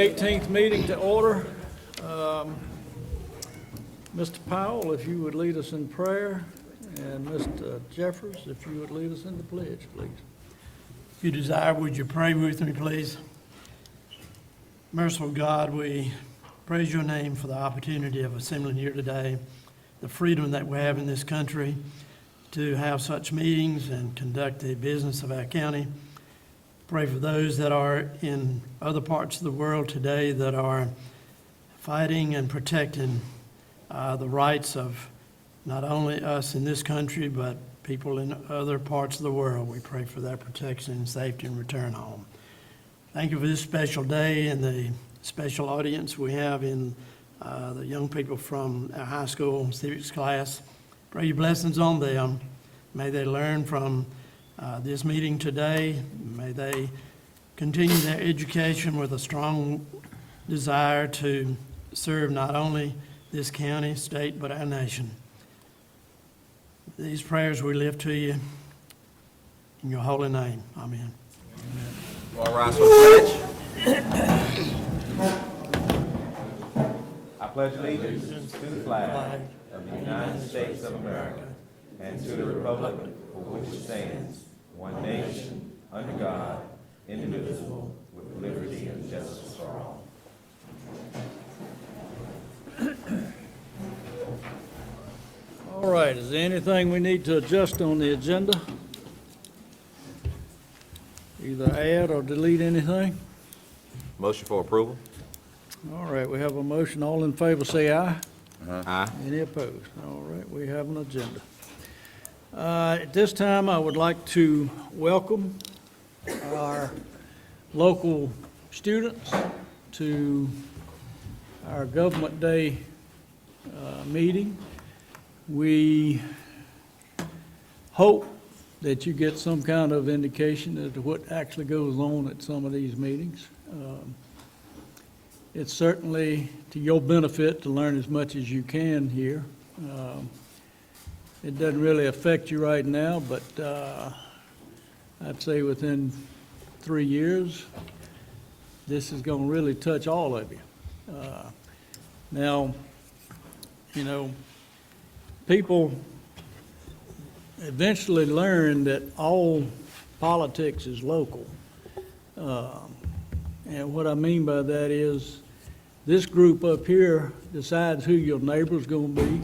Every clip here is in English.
18th meeting to order. Mr. Powell, if you would lead us in prayer, and Mr. Jeffers, if you would lead us in the pledge, please. If you desire, would you pray with me, please? Merciful God, we praise your name for the opportunity of assembling here today, the freedom that we have in this country to have such meetings and conduct the business of our county. Pray for those that are in other parts of the world today that are fighting and protecting the rights of not only us in this country, but people in other parts of the world. We pray for their protection and safety and return home. Thank you for this special day and the special audience we have in the young people from our high school civics class. Pray your blessings on them. May they learn from this meeting today. May they continue their education with a strong desire to serve not only this county, state, but our nation. These prayers we lift to you in your holy name. Amen. All rise for the pledge. I pledge allegiance to the flag of the United States of America and to the republic for which it stands, one nation, under God, indivisible, with liberty and justice for all. All right, is there anything we need to adjust on the agenda? Either add or delete anything? Motion for approval. All right, we have a motion. All in favor, say aye. Aye. Any opposed? All right, we have an agenda. At this time, I would like to welcome our local students to our Government Day meeting. We hope that you get some kind of indication as to what actually goes on at some of these meetings. It's certainly to your benefit to learn as much as you can here. It doesn't really affect you right now, but I'd say within 3 years, this is going to really touch all of you. Now, you know, people eventually learn that all politics is local. And what I mean by that is this group up here decides who your neighbor's going to be.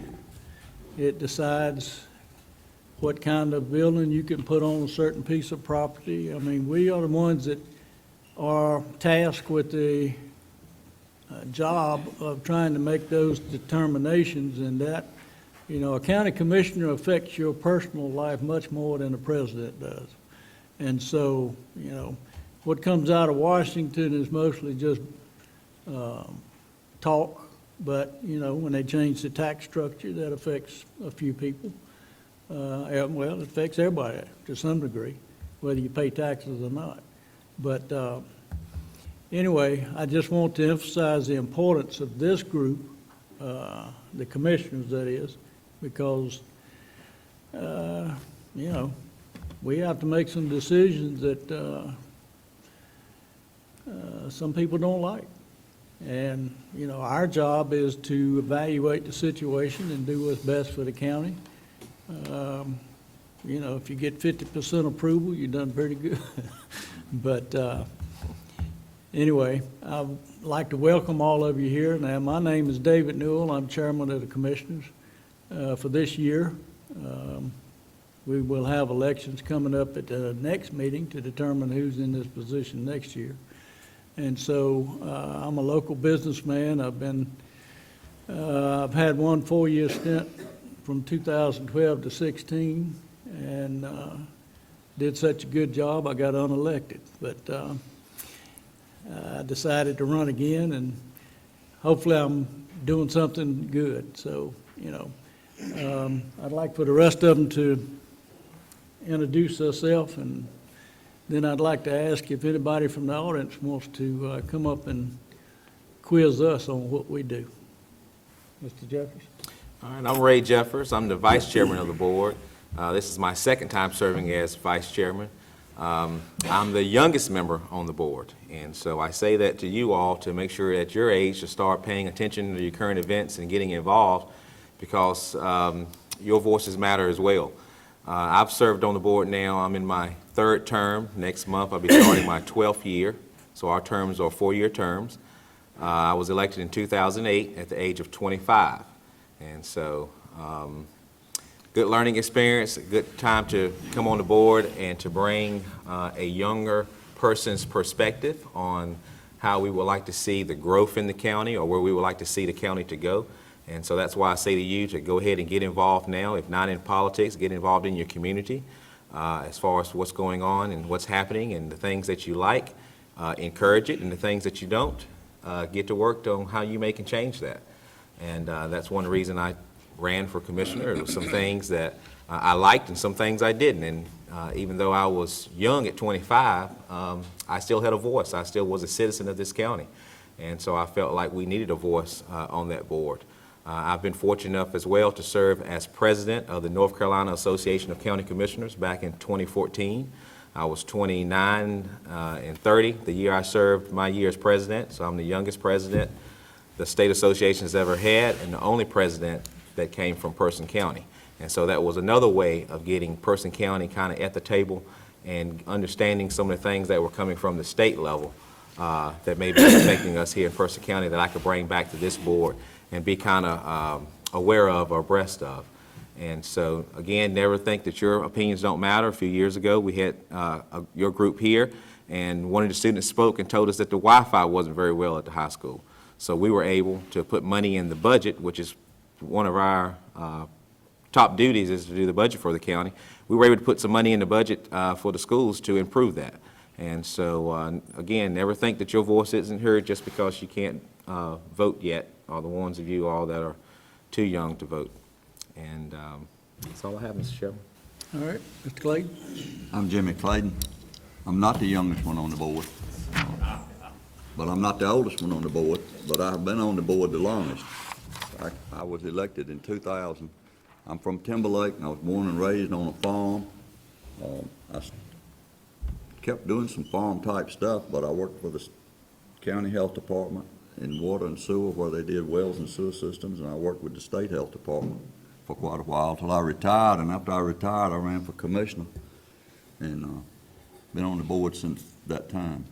It decides what kind of building you can put on a certain piece of property. I mean, we are the ones that are tasked with the job of trying to make those determinations, and that, you know, a county commissioner affects your personal life much more than the president does. And so, you know, what comes out of Washington is mostly just talk, but, you know, when they change the tax structure, that affects a few people. Well, it affects everybody to some degree, whether you pay taxes or not. But anyway, I just want to emphasize the importance of this group, the commissioners that is, because, you know, we have to make some decisions that some people don't like. And, you know, our job is to evaluate the situation and do what's best for the county. You know, if you get 50% approval, you've done pretty good. But anyway, I'd like to welcome all of you here. Now, my name is David Newell. I'm chairman of the commissioners for this year. We will have elections coming up at the next meeting to determine who's in this position next year. And so I'm a local businessman. I've had one 4-year stint from 2012 to 16, and did such a good job I got unelected. But I decided to run again, and hopefully I'm doing something good. So, you know, I'd like for the rest of them to introduce themselves, and then I'd like to ask if anybody from the audience wants to come up and quiz us on what we do. Mr. Jeffers? All right, I'm Ray Jeffers. I'm the vice chairman of the board. This is my second time serving as vice chairman. I'm the youngest member on the board, and so I say that to you all to make sure at your age to start paying attention to your current events and getting involved, because your voices matter as well. I've served on the board now. I'm in my 3rd term. Next month I'll be starting my 12th year, so our terms are 4-year terms. I was elected in 2008 at the age of 25, and so good learning experience, a good time to come on the board and to bring a younger person's perspective on how we would like to see the growth in the county or where we would like to see the county to go. And so that's why I say to you to go ahead and get involved now. If not in politics, get involved in your community as far as what's going on and what's happening and the things that you like. Encourage it, and the things that you don't, get to work on how you make and change that. And that's one reason I ran for commissioner. There were some things that I liked and some things I didn't. And even though I was young at 25, I still had a voice. I still was a citizen of this county. And so I felt like we needed a voice on that board. I've been fortunate enough as well to serve as president of the North Carolina Association of County Commissioners back in 2014. I was 29 and 30 the year I served my year as president, so I'm the youngest president the state association has ever had and the only president that came from Person County. And so that was another way of getting Person County kind of at the table and understanding some of the things that were coming from the state level that may be affecting us here in Person County that I could bring back to this board and be kind of aware of or abreast of. And so, again, never think that your opinions don't matter. A few years ago, we had your group here, and one of the students spoke and told us that the Wi-Fi wasn't very well at the high school. So we were able to put money in the budget, which is one of our top duties is to do the budget for the county. We were able to put some money in the budget for the schools to improve that. And so, again, never think that your voice isn't heard just because you can't vote yet, or the ones of you all that are too young to vote. And that's all I have, Mr. Chairman. All right, Mr. Clayton? I'm Jimmy Clayton. I'm not the youngest one on the board, but I'm not the oldest one on the board, but I've been on the board the longest. I was elected in 2000. I'm from Timberlake, and I was born and raised on a farm. I kept doing some farm-type stuff, but I worked for the county health department in water and sewer, where they did wells and sewer systems, and I worked with the state health department for quite a while till I retired. And after I retired, I ran for commissioner, and been on the board since that time.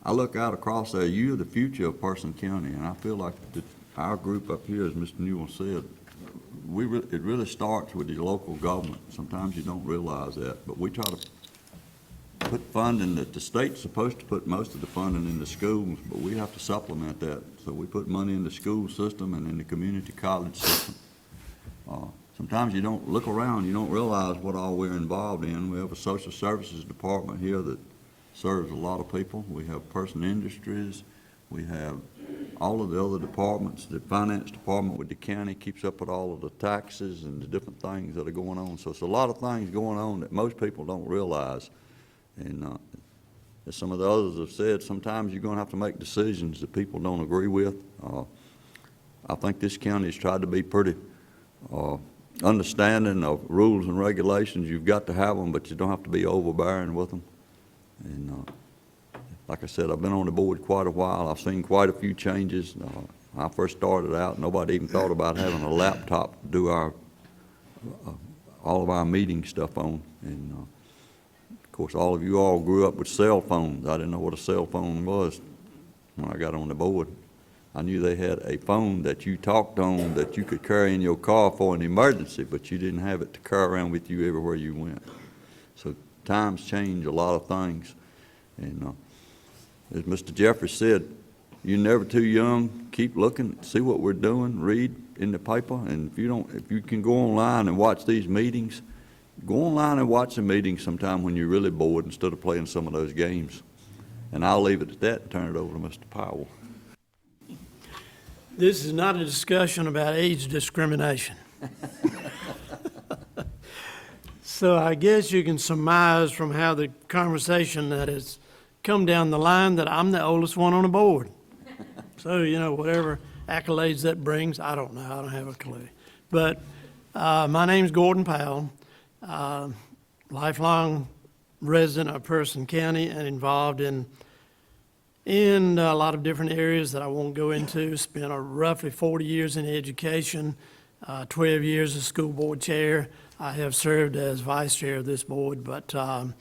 I look out across there. You're the future of Person County, and I feel like our group up here, as Mr. Newell said, it really starts with the local government. Sometimes you don't realize that, but we try to put funding that the state's supposed to put most of the funding in the schools, but we have to supplement that. So we put money in the school system and in the community college system. Sometimes you don't look around, you don't realize what all we're involved in. We have a social services department here that serves a lot of people. We have Person Industries. We have all of the other departments. The finance department with the county keeps up with all of the taxes and the different things that are going on. So it's a lot of things going on that most people don't realize. And as some of the others have said, sometimes you're going to have to make decisions that people don't agree with. I think this county has tried to be pretty understanding of rules and regulations. You've got to have them, but you don't have to be overbearing with them. And like I said, I've been on the board quite a while. I've seen quite a few changes. When I first started out, nobody even thought about having a laptop to do all of our meeting stuff on. And of course, all of you all grew up with cell phones. I didn't know what a cell phone was when I got on the board. I knew they had a phone that you talked on that you could carry in your car for an emergency, but you didn't have it to carry around with you everywhere you went. So times change a lot of things. And as Mr. Jeffrey said, you're never too young. Keep looking, see what we're doing, read in the paper. And if you can go online and watch these meetings, go online and watch the meetings sometime when you're really bored instead of playing some of those games. And I'll leave it at that and turn it over to Mr. Powell. This is not a discussion about age discrimination. So I guess you can surmise from how the conversation that has come down the line that I'm the oldest one on the board. So, whatever accolades that brings, I don't know. I don't have a clue. But my name's Gordon Powell, lifelong resident of Person County and involved in a lot of different areas that I won't go into. Spent roughly 40 years in education, 12 years as school board chair. I have served as vice chair of this board, but the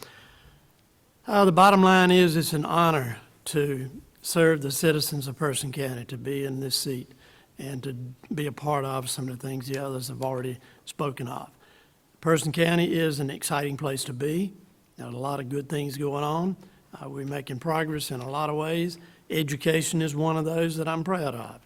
bottom line is it's an honor to serve the citizens of Person County, to be in this seat and to be a part of some of the things the others have already spoken of. Person County is an exciting place to be. There's a lot of good things going on. We're making progress in a lot of ways. Education is one of those that I'm proud of.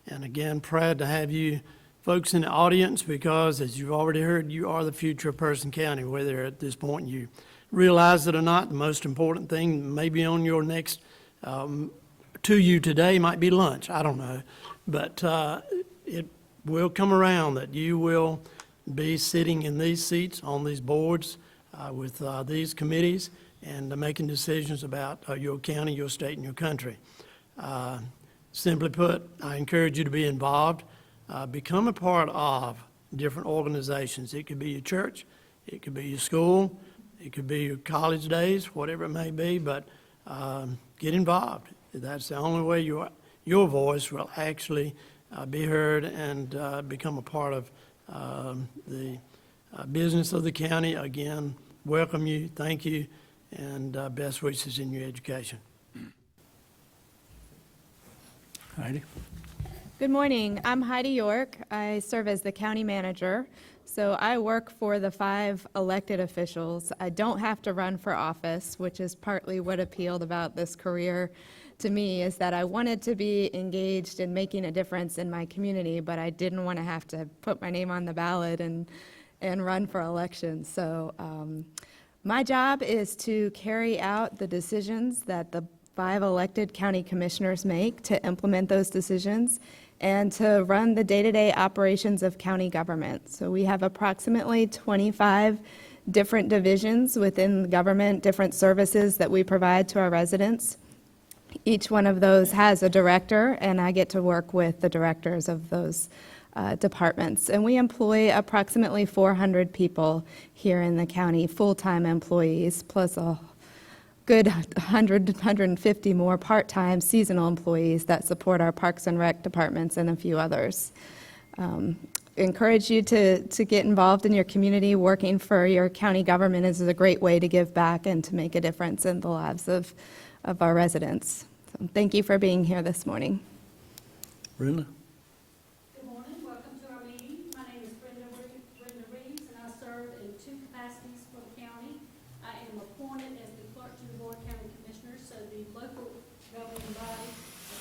And again, proud to have you folks in the audience because, as you've already heard, you are the future of Person County, whether at this point you realize it or not. The most important thing maybe on your next, to you today might be lunch, I don't know. But it will come around that you will be sitting in these seats on these boards with these committees and making decisions about your county, your state, and your country. Simply put, I encourage you to be involved. Become a part of different organizations. It could be your church, it could be your school, it could be your college days, whatever it may be, but get involved. That's the only way your voice will actually be heard and become a part of the business of the county. Again, welcome you, thank you, and best wishes in your education. Heidi? Good morning. I'm Heidi York. I serve as the county manager. So I work for the 5 elected officials. I don't have to run for office, which is partly what appealed about this career to me, is that I wanted to be engaged in making a difference in my community, but I didn't want to have to put my name on the ballot and run for election. So my job is to carry out the decisions that the 5 elected county commissioners make, to implement those decisions and to run the day-to-day operations of county government. So we have approximately 25 different divisions within the government, different services that we provide to our residents. Each one of those has a director, and I get to work with the directors of those departments. And we employ approximately 400 people here in the county, full-time employees, plus a good 100, 150 more part-time seasonal employees that support our Parks and Rec departments and a few others. Encourage you to get involved in your community. Working for your county government is a great way to give back and to make a difference in the lives of our residents. So thank you for being here this morning. Brenda? Good morning, welcome to our meeting. My name is Brenda Reeves, and I serve in 2 capacities for the county. I am appointed as the clerk to the Board of County Commissioners, so the local governing body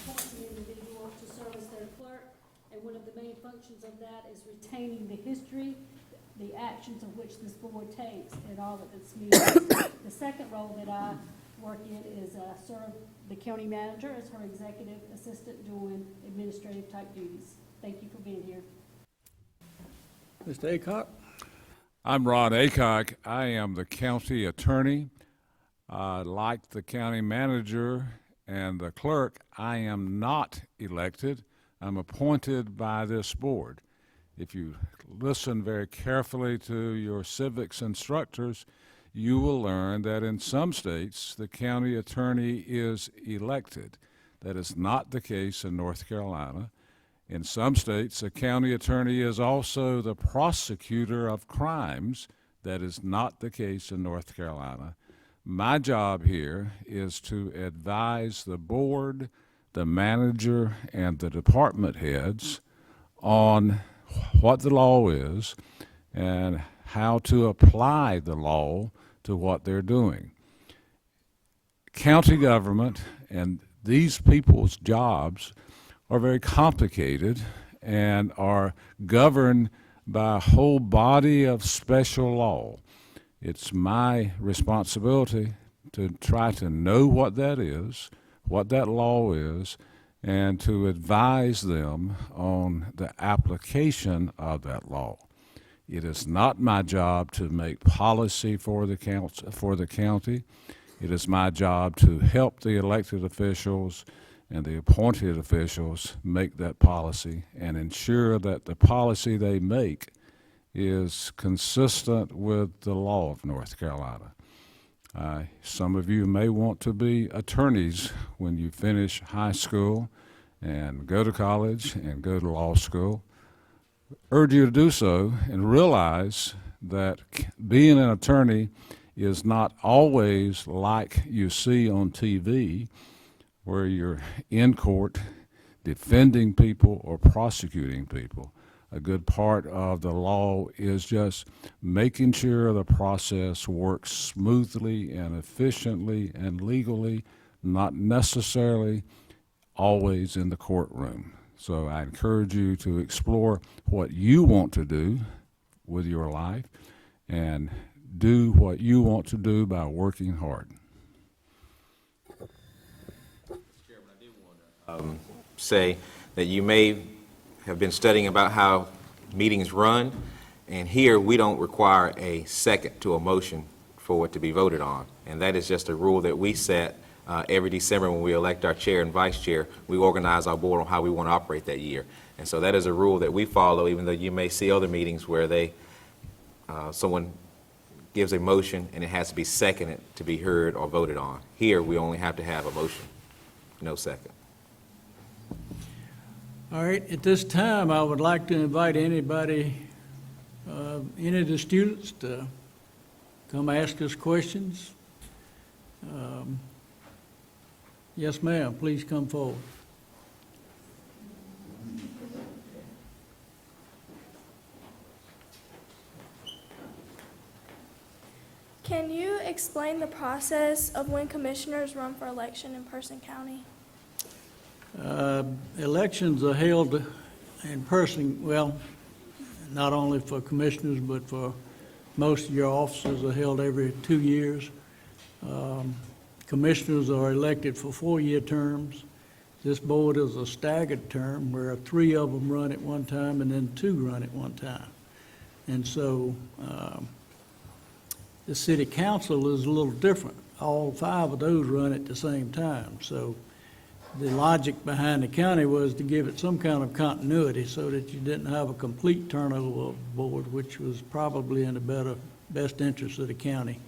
appoints an individual to serve as their clerk, and one of the main functions of that is retaining the history, the actions of which this board takes in all of its meetings. The second role that I work in is serve the county manager as her executive assistant doing administrative type duties. Thank you for being here. Mr. Aycock? I'm Ron Aycock. I am the county attorney. Like the county manager and the clerk, I am not elected. I'm appointed by this board. If you listen very carefully to your civics instructors, you will learn that in some states the county attorney is elected. That is not the case in North Carolina. In some states, a county attorney is also the prosecutor of crimes. That is not the case in North Carolina. My job here is to advise the board, the manager, and the department heads on what the law is and how to apply the law to what they're doing. County government and these people's jobs are very complicated and are governed by a whole body of special law. It's my responsibility to try to know what that is, what that law is, and to advise them on the application of that law. It is not my job to make policy for the county. It is my job to help the elected officials and the appointed officials make that policy and ensure that the policy they make is consistent with the law of North Carolina. Some of you may want to be attorneys when you finish high school and go to college and go to law school. Urge you to do so and realize that being an attorney is not always like you see on TV, where you're in court defending people or prosecuting people. A good part of the law is just making sure the process works smoothly and efficiently and legally, not necessarily always in the courtroom. So I encourage you to explore what you want to do with your life and do what you want to do by working hard. Say that you may have been studying about how meetings run, and here we don't require a second to a motion for it to be voted on. And that is just a rule that we set every December when we elect our chair and vice chair. We organize our board on how we want to operate that year. And so that is a rule that we follow, even though you may see other meetings where someone gives a motion and it has to be seconded to be heard or voted on. Here, we only have to have a motion, no second. All right, at this time, I would like to invite anybody, any of the students to come ask us questions. Yes, ma'am, please come forward. Can you explain the process of when commissioners run for election in Person County? Elections are held in person, well, not only for commissioners, but for most of your offices are held every 2 years. Commissioners are elected for 4-year terms. This board is a staggered term where 3 of them run at one time and then 2 run at one time. And so the city council is a little different. All 5 of those run at the same time. So the logic behind the county was to give it some kind of continuity so that you didn't have a complete turnover of the board, which was probably in the best interest of the county.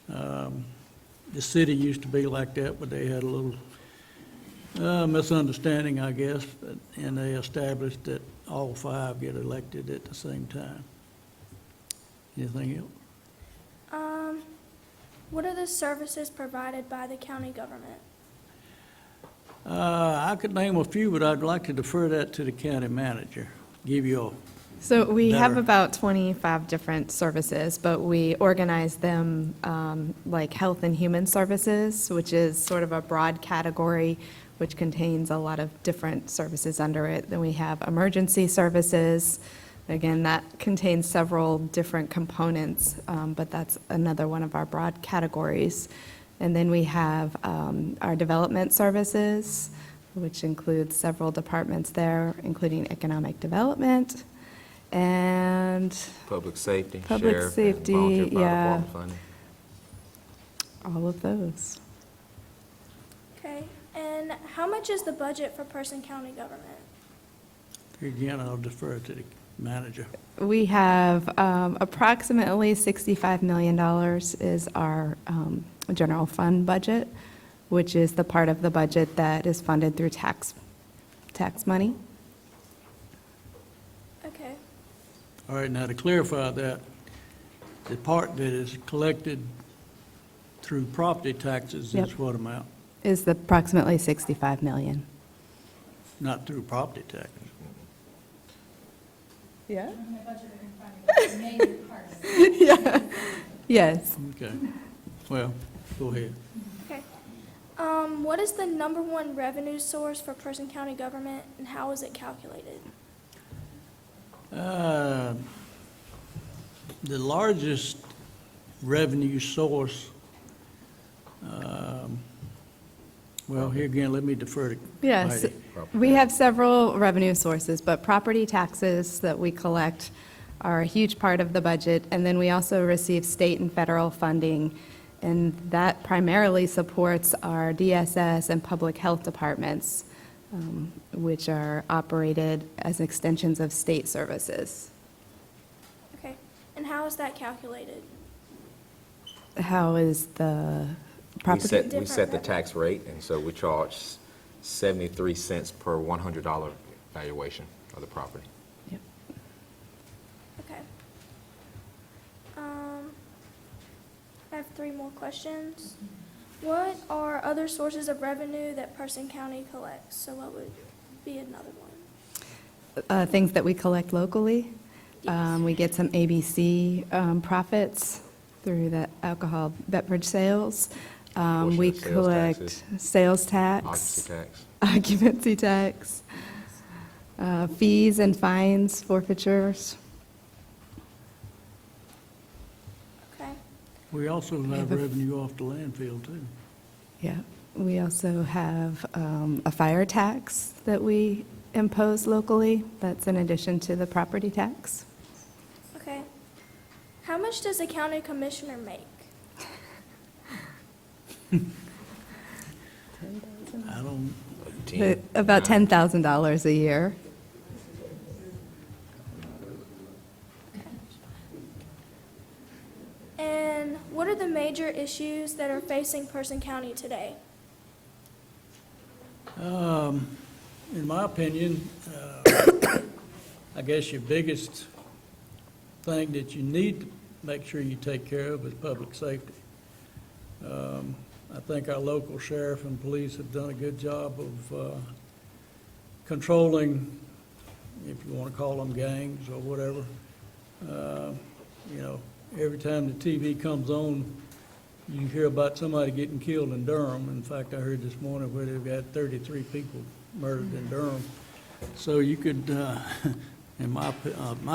The city used to be like that, but they had a little misunderstanding, I guess, and they established that all 5 get elected at the same time. Anything else? What are the services provided by the county government? I could name a few, but I'd like to defer that to the county manager. Give you So we have Better. about 25 different services, but we organize them like health and human services, which is sort of a broad category which contains a lot of different services under it. Then we have emergency services. Again, that contains several different components, but that's another one of our broad categories. And then we have our development services, which includes several departments there, including economic development and Public safety, Public sheriff, safety, and volunteer fire yeah. department funding. all of those. Okay, and how much is the budget for Person County government? again, I'll defer to the manager. We have approximately $65 million is our general fund budget, which is the part of the budget that is funded through tax money. Okay, All right, now to clarify that, the part that is collected through property taxes Yep. is what amount? Is the approximately 65 million. Not through property taxes. Yeah? Yeah. Yes. Okay, well, go ahead. okay. What is the #1 revenue source for Person County government, and how is it calculated? The largest revenue source, well, here again, let me defer to Yes, Heidi. we have several revenue sources, but property taxes that we collect are a huge part of the budget. And then we also receive state and federal funding, and that primarily supports our DSS and public health departments, which are operated as extensions of state services. Okay, and how is that calculated? How is the We property? set Different the revenue. tax rate, and so we charge 73 cents per $100 valuation of the property. Yep. Okay. I have 3 more questions. What are other sources of revenue that Person County collects? So what would be another one? Things that we collect locally. Yes. We get some ABC profits through the alcohol beverage sales. Portion We of sales collect taxes. sales tax. Occupancy tax. Occupancy tax, fees and fines, forfeitures. Okay. We also have have a- revenue off the landfill, too. Yeah, we also have a fire tax that we impose locally. That's in addition to the property tax. Okay. How much does a county commissioner make? I don't, About $10,000 a year. And what are the major issues that are facing Person County today? in my opinion, I guess your biggest thing that you need to make sure you take care of is public safety. I think our local sheriff and police have done a good job of controlling, if you want to call them gangs or whatever. You know, every time the TV comes on, you hear about somebody getting killed in Durham. In fact, I heard this morning where they've got 33 people murdered in Durham. So you could, in my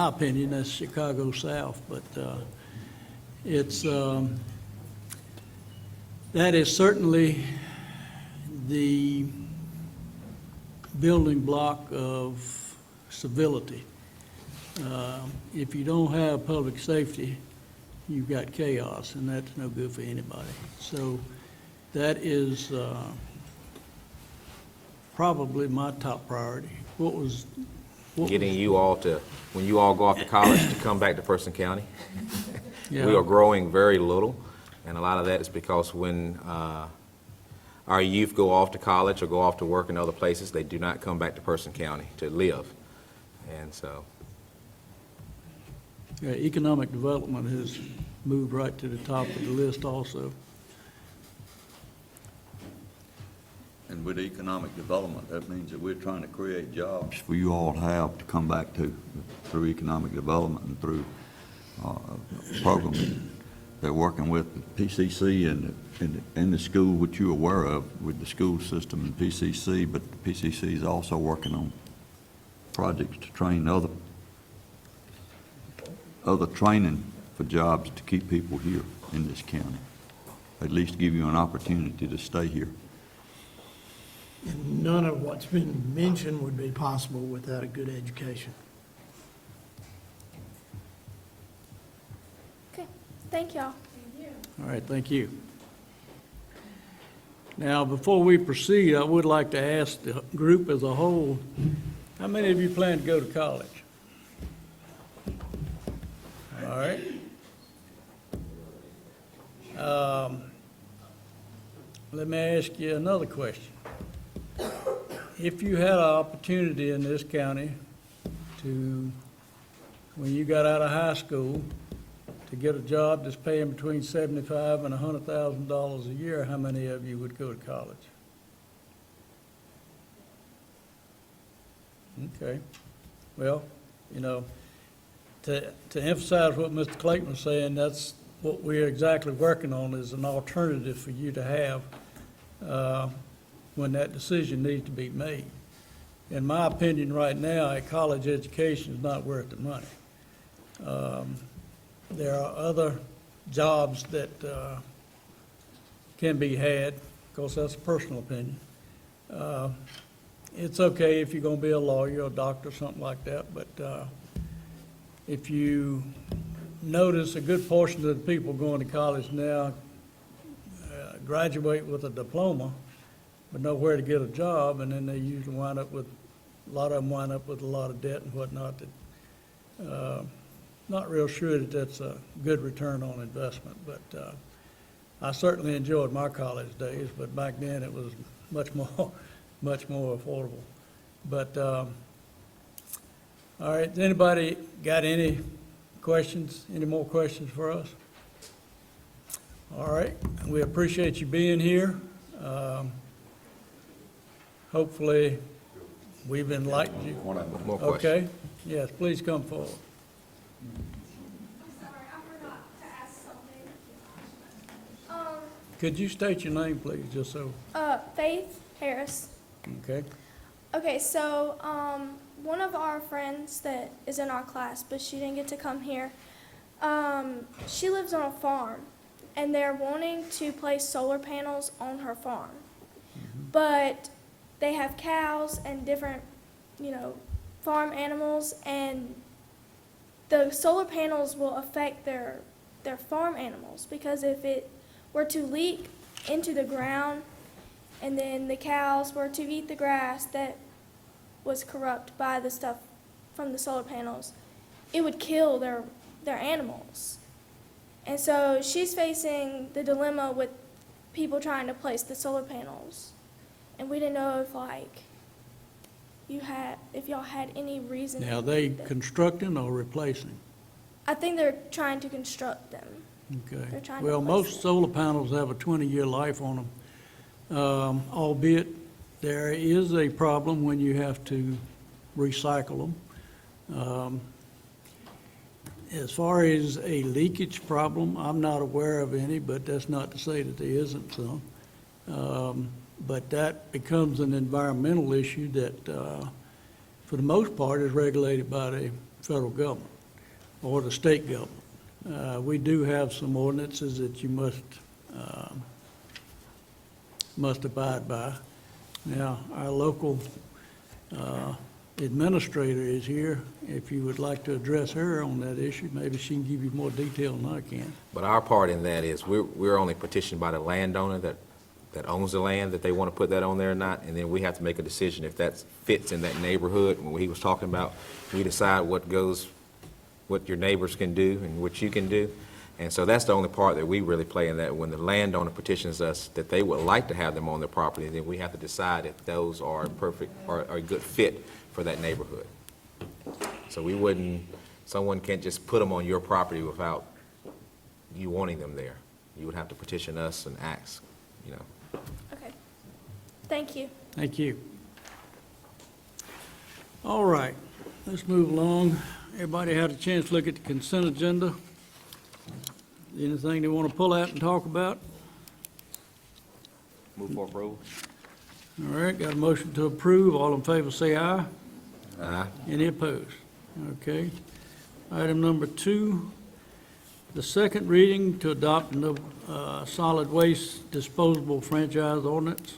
opinion, that's Chicago South, but it's, that is certainly the building block of civility. If you don't have public safety, you've got chaos, and that's no good for anybody. So that is probably my top priority. What Getting you all to, when you all go off to college, to come back to Person County. Yeah. We are growing very little, and a lot of that is because when our youth go off to college or go off to work in other places, they do not come back to Person County to live. And so, Yeah, economic development has moved right to the top of the list also. And with economic development, that means that we're trying to create jobs for you all to have to come back to through economic development and through programs. They're working with the PCC and the school, which you're aware of, with the school system and PCC, but the PCC is also working on projects to train other training for jobs to keep people here in this county, at least give you an opportunity to stay here. And none of what's been mentioned would be possible without a good education. Okay, thank y'all. All right, thank you. Now, before we proceed, I would like to ask the group as a whole, how many of you plan to go to college? All right. Let me ask you another question. If you had an opportunity in this county to, when you got out of high school, to get a job that's paying between $75,000 and $100,000 a year, how many of you would go to college? Okay. Well, you know, to emphasize what Mr. Clayton was saying, that's what we're exactly working on, is an alternative for you to have when that decision needs to be made. In my opinion, right now, a college education is not worth the money. There are other jobs that can be had, of course, that's a personal opinion. It's okay if you're going to be a lawyer or a doctor, something like that, but if you notice, a good portion of the people going to college now graduate with a diploma, but nowhere to get a job, and then they usually wind up with, a lot of them wind up with a lot of debt and whatnot. That, not real sure that that's a good return on investment, but I certainly enjoyed my college days, but back then it was much more, much more affordable. But, all right, has anybody got any questions, any more questions for us? All right, we appreciate you being here. Hopefully, we've enlightened you. More questions? Okay, yes, please come forward. I'm sorry, I forgot to ask something. Could you state your name, please, just so, Faith Harris. okay? Okay, so, one of our friends that is in our class, but she didn't get to come here, she lives on a farm, and they're wanting to place solar panels on her farm. But they have cows and different, farm animals, and the solar panels will affect their farm animals, because if it were to leak into the ground, and then the cows were to eat the grass that was corrupt by the stuff from the solar panels, it would kill their animals. And so she's facing the dilemma with people trying to place the solar panels. And we didn't know if y'all had any reason. Now, they constructing or replacing? I think they're trying to construct them. Okay. They're trying to Well, replace most it. solar panels have a 20-year life on them, albeit there is a problem when you have to recycle them. As far as a leakage problem, I'm not aware of any, but that's not to say that there isn't some. But that becomes an environmental issue that, for the most part, is regulated by the federal government or the state government. We do have some ordinances that you must abide by. Now, our local administrator is here. If you would like to address her on that issue, maybe she can give you more detail than I can. But our part in that is, we're only petitioned by the landowner that owns the land, that they want to put that on there or not, and then we have to make a decision if that fits in that neighborhood. When he was talking about, we decide what your neighbors can do and what you can do. And so that's the only part that we really play in that. When the landowner petitions us that they would like to have them on their property, then we have to decide if those are perfect or a good fit for that neighborhood. So someone can't just put them on your property without you wanting them there. You would have to petition us and ask, Okay. Thank you. Thank you. All right, let's move along. Everybody had a chance to look at the consent agenda. Anything they want to pull out and talk about? Move for approval. All right, got a motion to approve. All in favor, say aye. Aye. Any opposed? Okay. Item number 2, the second reading to adopt the solid waste disposable franchise ordinance.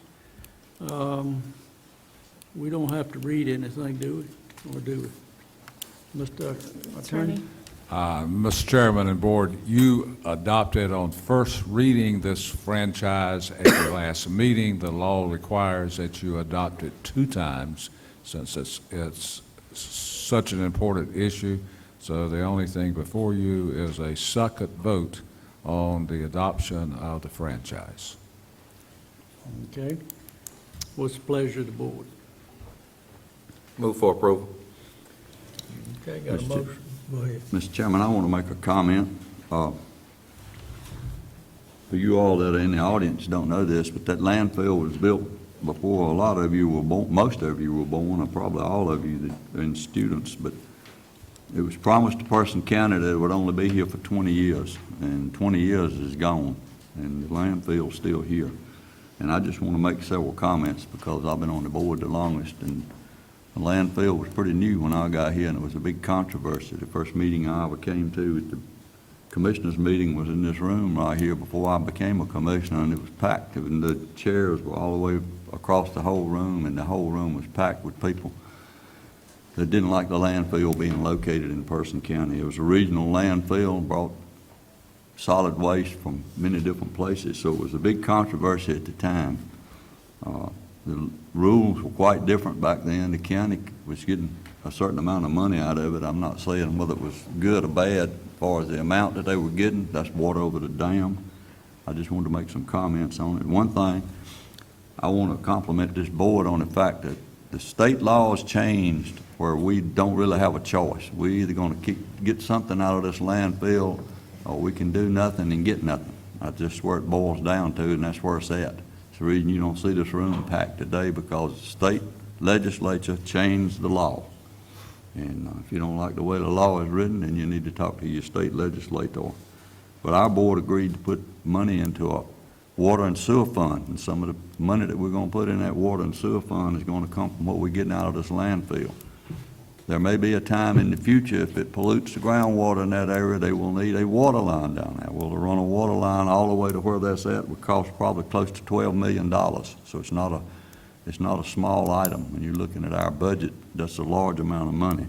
We don't have to read anything, do we? Or do we? Mr. Attorney? Mr. Chairman and Board, you adopted on first reading this franchise at your last meeting. The law requires that you adopt it 2 times since it's such an important issue. So the only thing before you is a second vote on the adoption of the franchise. Okay. What's the pleasure of the board? Move for approval. Okay, got a Mr. motion. Go ahead. Mr. Chairman, I want to make a comment. For you all that are in the audience don't know this, but that landfill was built before a lot of you were born, most of you were born, or probably all of you that are in students, but it was promised to Person County that it would only be here for 20 years, and 20 years is gone, and the landfill's still here. And I just want to make several comments because I've been on the board the longest, and the landfill was pretty new when I got here, and it was a big controversy. The first meeting I ever came to at the commissioners' meeting was in this room right here before I became a commissioner, and it was packed, and the chairs were all the way across the whole room, and the whole room was packed with people that didn't like the landfill being located in Person County. It was a regional landfill, brought solid waste from many different places, so it was a big controversy at the time. The rules were quite different back then. The county was getting a certain amount of money out of it. I'm not saying whether it was good or bad as far as the amount that they were getting. That's water over the dam. I just wanted to make some comments on it. One thing, I want to compliment this board on the fact that the state law has changed where we don't really have a choice. We're either going to get something out of this landfill, or we can do nothing and get nothing. That's just where it boils down to, and that's where it's at. It's the reason you don't see this room packed today, because the state legislature changed the law. And if you don't like the way the law is written, then you need to talk to your state legislator. But our board agreed to put money into a water and sewer fund, and some of the money that we're going to put in that water and sewer fund is going to come from what we're getting out of this landfill. There may be a time in the future, if it pollutes the groundwater in that area, they will need a water line down there. Well, to run a water line all the way to where that's at would cost probably close to $12 million. So it's not a small item. When you're looking at our budget, that's a large amount of money.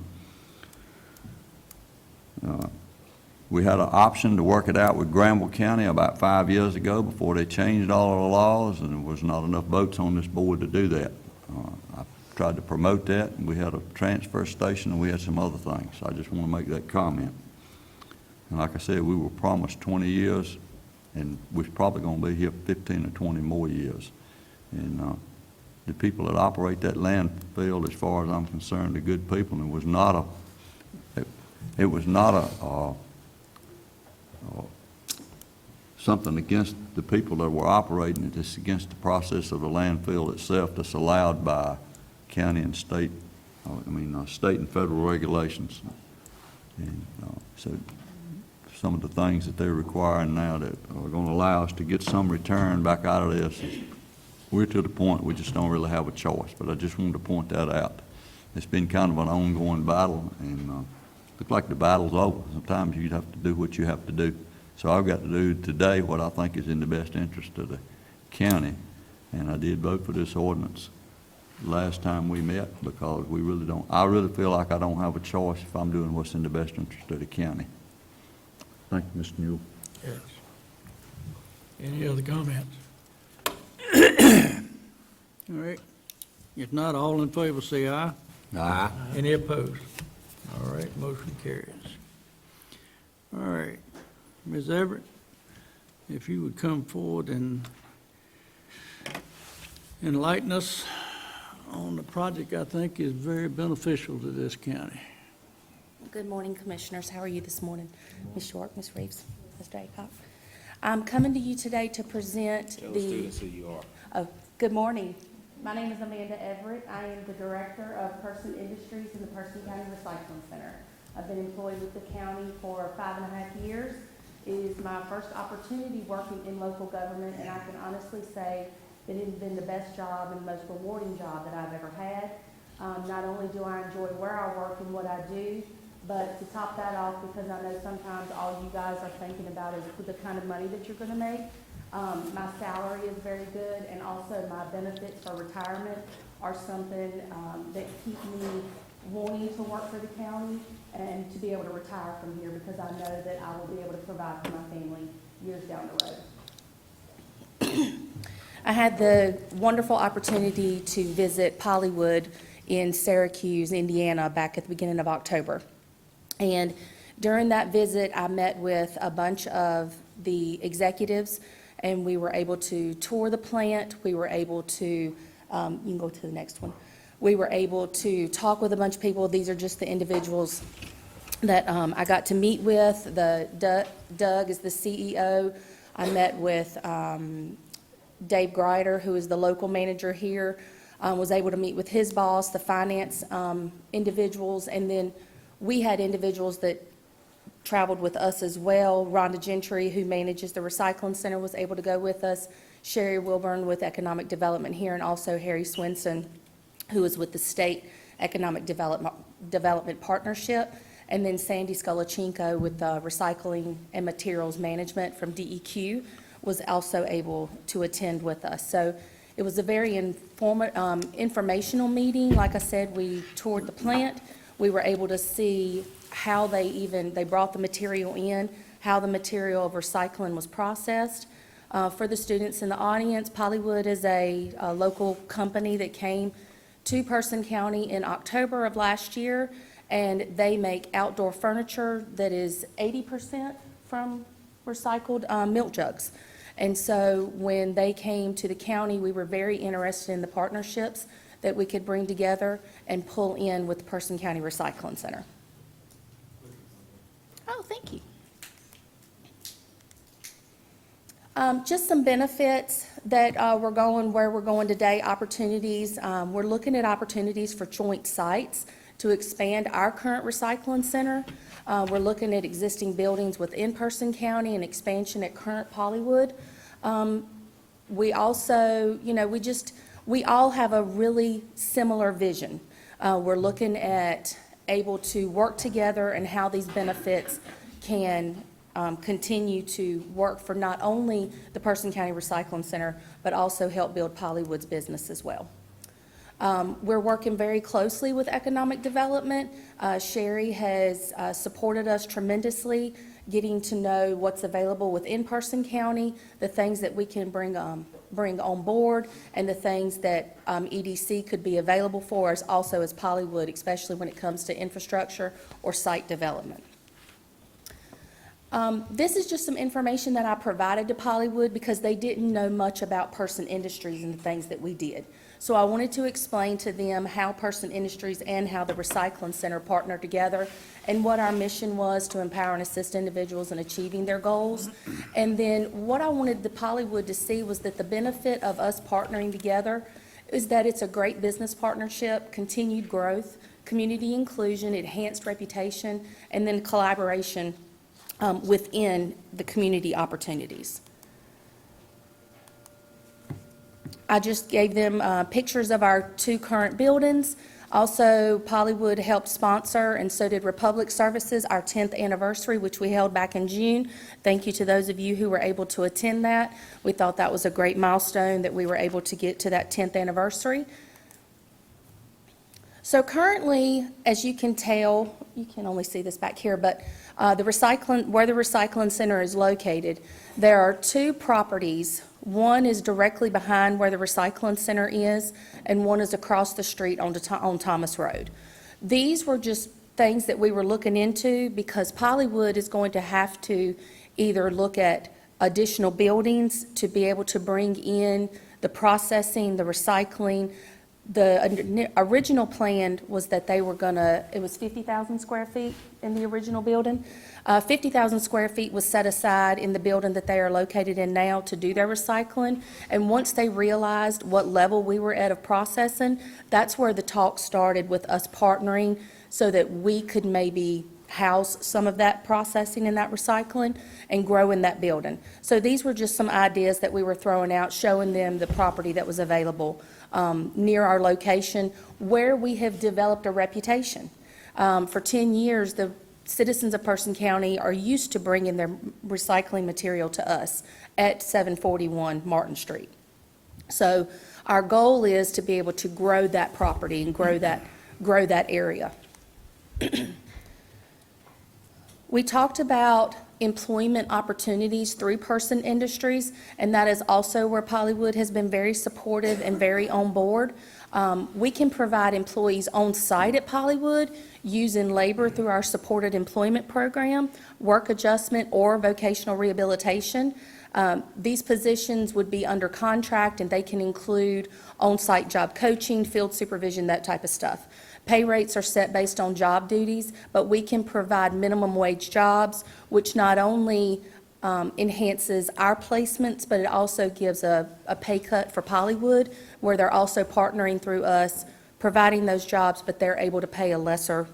We had an option to work it out with Granville County about 5 years ago before they changed all of the laws, and there was not enough votes on this board to do that. I tried to promote that, and we had a transfer station, and we had some other things. I just want to make that comment. And like I said, we were promised 20 years, and we're probably going to be here 15 or 20 more years. And the people that operate that landfill, as far as I'm concerned, are good people, and it was not something against the people that were operating it. It's against the process of the landfill itself that's allowed by county and state, state and federal regulations. And so some of the things that they're requiring now that are going to allow us to get some return back out of this, we're to the point we just don't really have a choice. But I just wanted to point that out. It's been kind of an ongoing battle, and looks like the battle's over. Sometimes you have to do what you have to do. So I've got to do today what I think is in the best interest of the county, and I did vote for this ordinance last time we met, because I really feel like I don't have a choice if I'm doing what's in the best interest of the county. Thank you, Mr. Newell. Yes. Any other comments? All right. If not, all in favor say aye. Aye. Any opposed? All right, motion carries. All right, Ms. Everett, if you would come forward and enlighten us on the project I think is very beneficial to this county. Good morning, Commissioners. How are you this morning? Ms. York, Ms. Reeves, Mr. Aycock. I'm coming to you today to present Tell the students who you are. Good morning. My name is Amanda Everett. I am the Director of Person Industries in the Person County Recycling Center. I've been employed with the county for 5.5 years. It is my first opportunity working in local government, and I can honestly say that it has been the best job and most rewarding job that I've ever had. Not only do I enjoy where I work and what I do, but to top that off, because I know sometimes all you guys are thinking about is the kind of money that you're going to make. My salary is very good, and also my benefits for retirement are something that keep me wanting to work for the county and to be able to retire from here, because I know that I will be able to provide for my family years down the road. I had the wonderful opportunity to visit Pollywood in Syracuse, Indiana, back at the beginning of October. And during that visit, I met with a bunch of the executives, and we were able to tour the plant. We were able to, you can go to the next one. We were able to talk with a bunch of people. These are just the individuals that I got to meet with. Doug is the CEO. I met with Dave Greider, who is the local manager here, was able to meet with his boss, the finance individuals, and then we had individuals that traveled with us as well. Rhonda Gentry, who manages the recycling center, was able to go with us. Sherry Wilburn with Economic Development here, and also Harry Swinson, who is with the State Economic Development Partnership, and then Sandy Skolachenko with Recycling and Materials Management from DEQ was also able to attend with us. So it was a very informational meeting. Like I said, we toured the plant. We were able to see how they brought the material in, how the material of recycling was processed. For the students in the audience, Pollywood is a local company that came to Person County in October of last year, and they make outdoor furniture that is 80% from recycled milk jugs. And so when they came to the county, we were very interested in the partnerships that we could bring together and pull in with the Person County Recycling Center. Oh, thank you. Just some benefits that where we're going today, opportunities. We're looking at opportunities for joint sites to expand our current recycling center. We're looking at existing buildings within Person County and expansion at current Pollywood. We also, we all have a really similar vision. We're looking at able to work together and how these benefits can continue to work for not only the Person County Recycling Center, but also help build Pollywood's business as well. We're working very closely with economic development. Sherry has supported us tremendously, getting to know what's available within Person County, the things that we can bring on board, and the things that EDC could be available for us, also as Pollywood, especially when it comes to infrastructure or site development. This is just some information that I provided to Pollywood because they didn't know much about Person Industries and the things that we did. So I wanted to explain to them how Person Industries and how the Recycling Center partner together and what our mission was to empower and assist individuals in achieving their goals. And then what I wanted the Pollywood to see was that the benefit of us partnering together is that it's a great business partnership, continued growth, community inclusion, enhanced reputation, and then collaboration within the community opportunities. I just gave them pictures of our 2 current buildings. Also, Pollywood helped sponsor, and so did Republic Services, our 10th anniversary, which we held back in June. Thank you to those of you who were able to attend that. We thought that was a great milestone that we were able to get to that 10th anniversary. So currently, as you can tell, you can only see this back here, but where the recycling center is located, there are 2 properties. One is directly behind where the recycling center is, and one is across the street on Thomas Road. These were just things that we were looking into because Pollywood is going to have to either look at additional buildings to be able to bring in the processing, the recycling. The original plan was that they were it was 50,000 square feet in the original building. 50,000 square feet was set aside in the building that they are located in now to do their recycling. And once they realized what level we were at of processing, that's where the talk started with us partnering so that we could maybe house some of that processing and that recycling and grow in that building. So these were just some ideas that we were throwing out, showing them the property that was available near our location where we have developed a reputation. For 10 years, the citizens of Person County are used to bringing their recycling material to us at 741 Martin Street. So our goal is to be able to grow that property and grow that area. We talked about employment opportunities through Person Industries, and that is also where Pollywood has been very supportive and very on board. We can provide employees on site at Pollywood using labor through our supported employment program, work adjustment, or vocational rehabilitation. These positions would be under contract, and they can include on-site job coaching, field supervision, that type of stuff. Pay rates are set based on job duties, but we can provide minimum wage jobs, which not only enhances our placements, but it also gives a pay cut for Pollywood, where they're also partnering through us, providing those jobs, but they're able to pay a lesser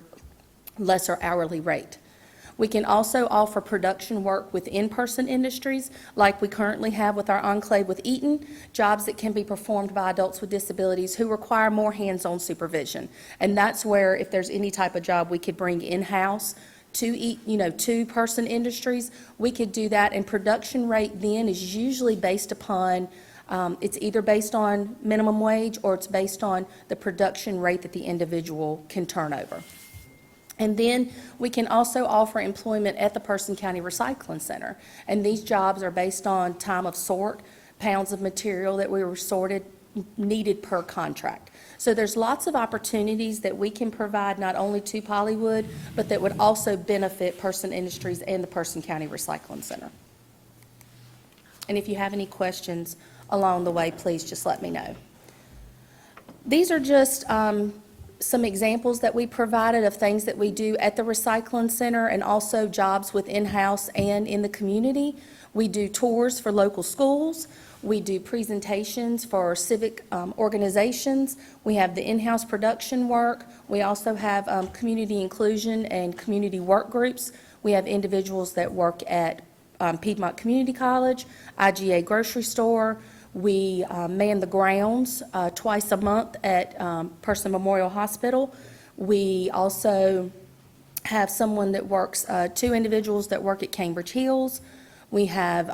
hourly rate. We can also offer production work within Person Industries, like we currently have with our enclave with Eaton, jobs that can be performed by adults with disabilities who require more hands-on supervision. And that's where, if there's any type of job we could bring in-house to Person Industries, we could do that. And production rate then is usually based upon, it's either based on minimum wage or it's based on the production rate that the individual can turn over. And then we can also offer employment at the Person County Recycling Center. And these jobs are based on time of sort, pounds of material that we were sorted, needed per contract. So there's lots of opportunities that we can provide not only to Pollywood, but that would also benefit Person Industries and the Person County Recycling Center. And if you have any questions along the way, please just let me know. These are just some examples that we provided of things that we do at the recycling center and also jobs with in-house and in the community. We do tours for local schools. We do presentations for civic organizations. We have the in-house production work. We also have community inclusion and community work groups. We have individuals that work at Piedmont Community College, IGA Grocery Store. We man the grounds twice a month at Person Memorial Hospital. We also have someone that works, 2 individuals that work at Cambridge Hills. We have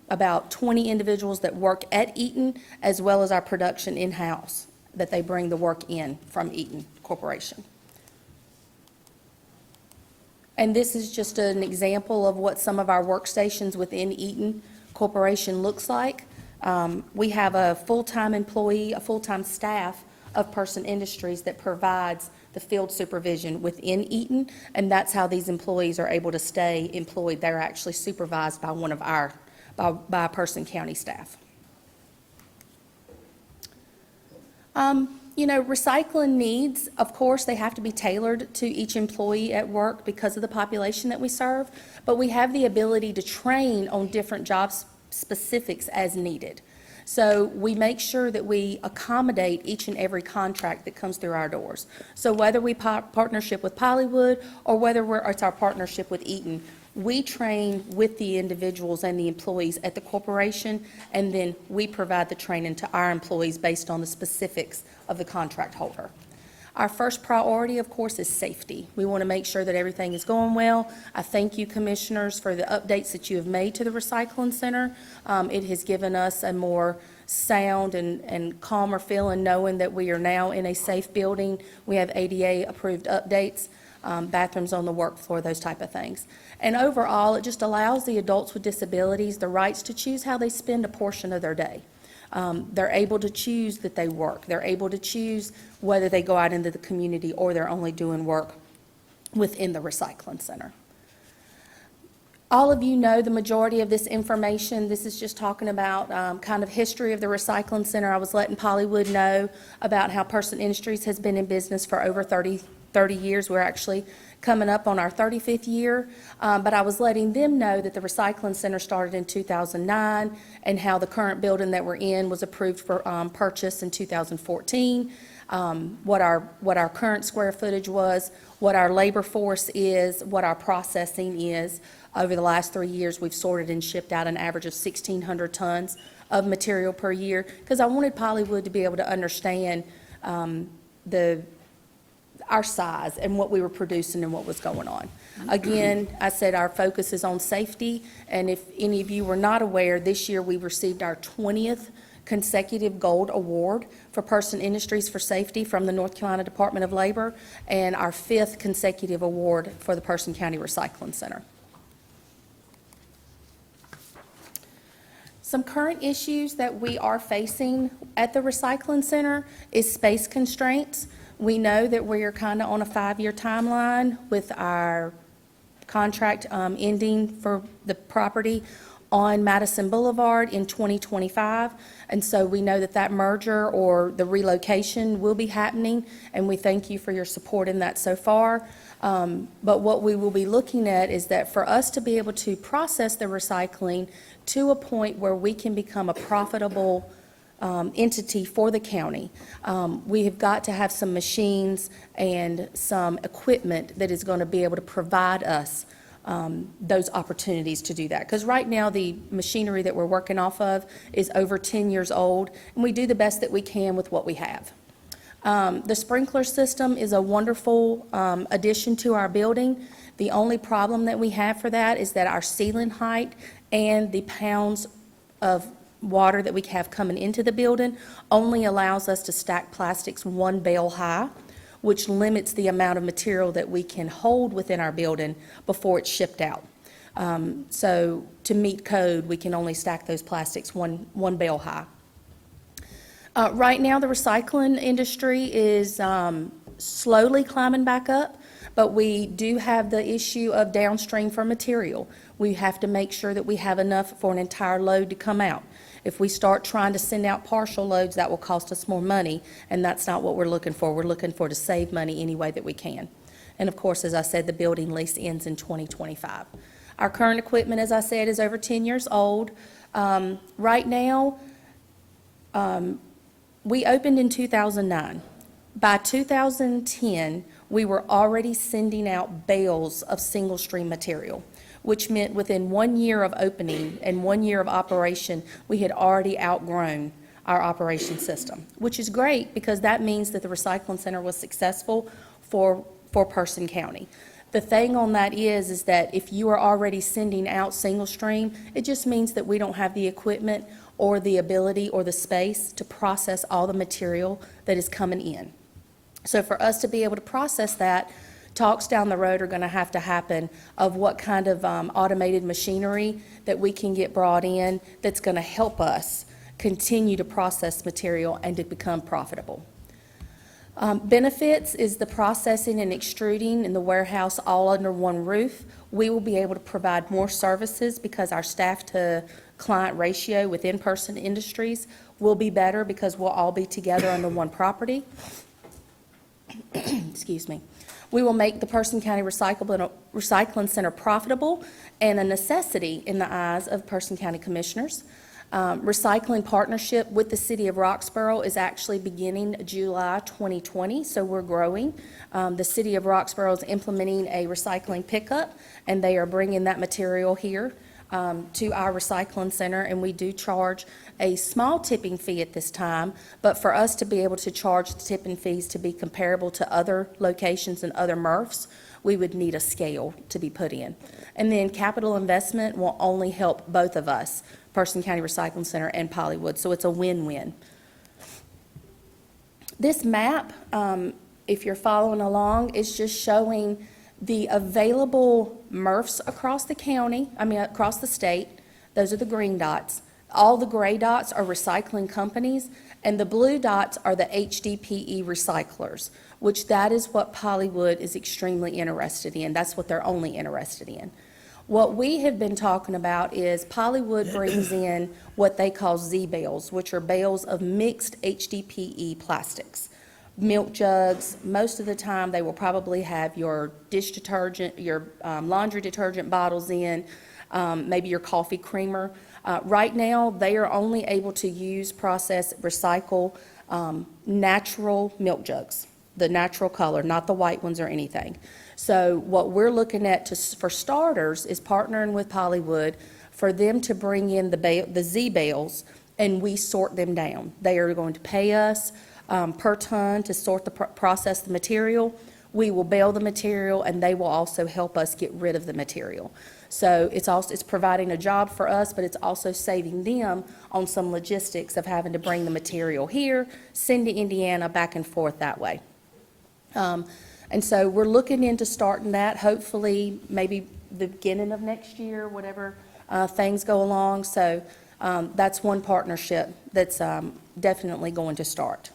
about 20 individuals that work at Eaton, as well as our production in-house, that they bring the work in from Eaton Corporation. And this is just an example of what some of our workstations within Eaton Corporation looks like. We have a full-time employee, a full-time staff of Person Industries that provides the field supervision within Eaton, and that's how these employees are able to stay employed. They're actually supervised by one of our, by Person County staff. You know, recycling needs, of course, they have to be tailored to each employee at work because of the population that we serve, but we have the ability to train on different job specifics as needed. So we make sure that we accommodate each and every contract that comes through our doors. So whether we partnership with Pollywood or whether it's our partnership with Eaton, we train with the individuals and the employees at the corporation, and then we provide the training to our employees based on the specifics of the contract holder. Our first priority, of course, is safety. We want to make sure that everything is going well. I thank you, commissioners, for the updates that you have made to the recycling center. It has given us a more sound and calmer feeling knowing that we are now in a safe building. We have ADA-approved updates, bathrooms on the work floor, those type of things. And overall, it just allows the adults with disabilities the rights to choose how they spend a portion of their day. They're able to choose that they work. They're able to choose whether they go out into the community or they're only doing work within the recycling center. All of you know the majority of this information. This is just talking about kind of history of the recycling center. I was letting Pollywood know about how Person Industries has been in business for over 30 years. We're actually coming up on our 35th year, but I was letting them know that the recycling center started in 2009 and how the current building that we're in was approved for purchase in 2014, what our current square footage was, what our labor force is, what our processing is. Over the last 3 years, we've sorted and shipped out an average of 1,600 tons of material per year, because I wanted Pollywood to be able to understand our size and what we were producing and what was going on. Again, I said our focus is on safety, and if any of you were not aware, this year we received our 20th consecutive gold award for Person Industries for safety from the North Carolina Department of Labor, and our 5th consecutive award for the Person County Recycling Center. Some current issues that we are facing at the recycling center is space constraints. We know that we are kind of on a 5-year timeline with our contract ending for the property on Madison Boulevard in 2025. And so we know that that merger or the relocation will be happening, and we thank you for your support in that so far. But what we will be looking at is that for us to be able to process the recycling to a point where we can become a profitable entity for the county, we have got to have some machines and some equipment that is going to be able to provide us those opportunities to do that. Because right now, the machinery that we're working off of is over 10 years old, and we do the best that we can with what we have. The sprinkler system is a wonderful addition to our building. The only problem that we have for that is that our ceiling height and the pounds of water that we have coming into the building only allows us to stack plastics 1 bale high, which limits the amount of material that we can hold within our building before it's shipped out. So to meet code, we can only stack those plastics one bale high. Right now, the recycling industry is slowly climbing back up, But we do have the issue of downstream for material. We have to make sure that we have enough for an entire load to come out. If we start trying to send out partial loads, that will cost us more money, and that's not what we're looking for. We're looking for to save money any way that we can. And of course, as I said, the building lease ends in 2025. Our current equipment, as I said, is over 10 years old. Right now, we opened in 2009. By 2010, we were already sending out bales of single-stream material, which meant within 1 year of opening and 1 year of operation, we had already outgrown our operation system, which is great because that means that the recycling center was successful for Person County. The thing on that is that if you are already sending out single-stream, it just means that we don't have the equipment or the ability or the space to process all the material that is coming in. So for us to be able to process that, talks down the road are going to have to happen of what kind of automated machinery that we can get brought in that's going to help us continue to process material and to become profitable. Benefits is the processing and extruding in the warehouse all under one roof. We will be able to provide more services because our staff-to-client ratio within Person Industries will be better because we'll all be together under one property. Excuse me. We will make the Person County Recycling Center profitable and a necessity in the eyes of Person County Commissioners. Recycling partnership with the City of Roxborough is actually beginning July 2020, so we're growing. The City of Roxborough is implementing a recycling pickup, and they are bringing that material here to our recycling center, and we do charge a small tipping fee at this time, but for us to be able to charge the tipping fees to be comparable to other locations and other MRFs, we would need a scale to be put in. And then capital investment will only help both of us, Person County Recycling Center and Pollywood, so it's a win-win. This map, if you're following along, is just showing the available MRFs across the county, across the state. Those are the green dots. All the gray dots are recycling companies, and the blue dots are the HDPE recyclers, which that is what Pollywood is extremely interested in. That's what they're only interested in. What we have been talking about is Pollywood brings in what they call Z-bales, which are bales of mixed HDPE plastics. Milk jugs, most of the time they will probably have your dish detergent, your laundry detergent bottles in, maybe your coffee creamer. Right now, they are only able to use, process, recycle natural milk jugs, the natural color, not the white ones or anything. So what we're looking at for starters is partnering with Pollywood for them to bring in the Z-bales, and we sort them down. They are going to pay us per ton to process the material. We will bale the material, and they will also help us get rid of the material. So it's providing a job for us, but it's also saving them on some logistics of having to bring the material here, send to Indiana, back and forth that way. And so we're looking into starting that, hopefully maybe the beginning of next year, whatever things go along. So that's one partnership that's definitely going to start.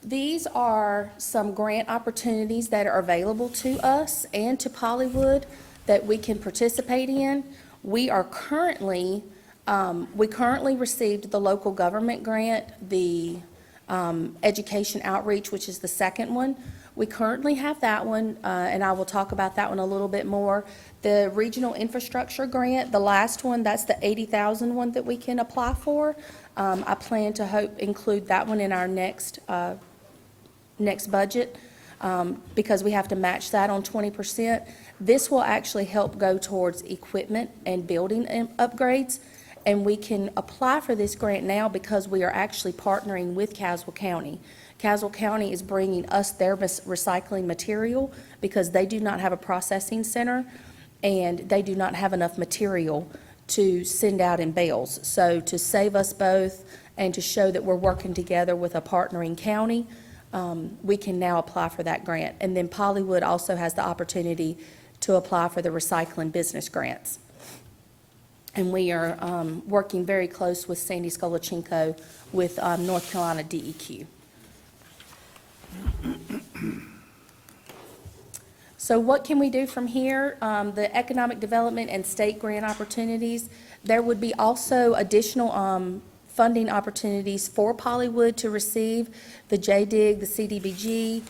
These are some grant opportunities that are available to us and to Pollywood that we can participate in. We currently received the local government grant, the education outreach, which is the second one. We currently have that one, and I will talk about that one a little bit more. The regional infrastructure grant, the last one, that's the $80,000 one that we can apply for. I plan to include that one in our next budget because we have to match that on 20%. This will actually help go towards equipment and building upgrades, and we can apply for this grant now because we are actually partnering with Caswell County. Caswell County is bringing us their recycling material because they do not have a processing center and they do not have enough material to send out in bales. So to save us both and to show that we're working together with a partnering county, we can now apply for that grant. And then Pollywood also has the opportunity to apply for the recycling business grants. And we are working very close with Sandy Skolachenko with North Carolina DEQ. So what can we do from here? The economic development and state grant opportunities. There would be also additional funding opportunities for Pollywood to receive the JDIG, the CDBG,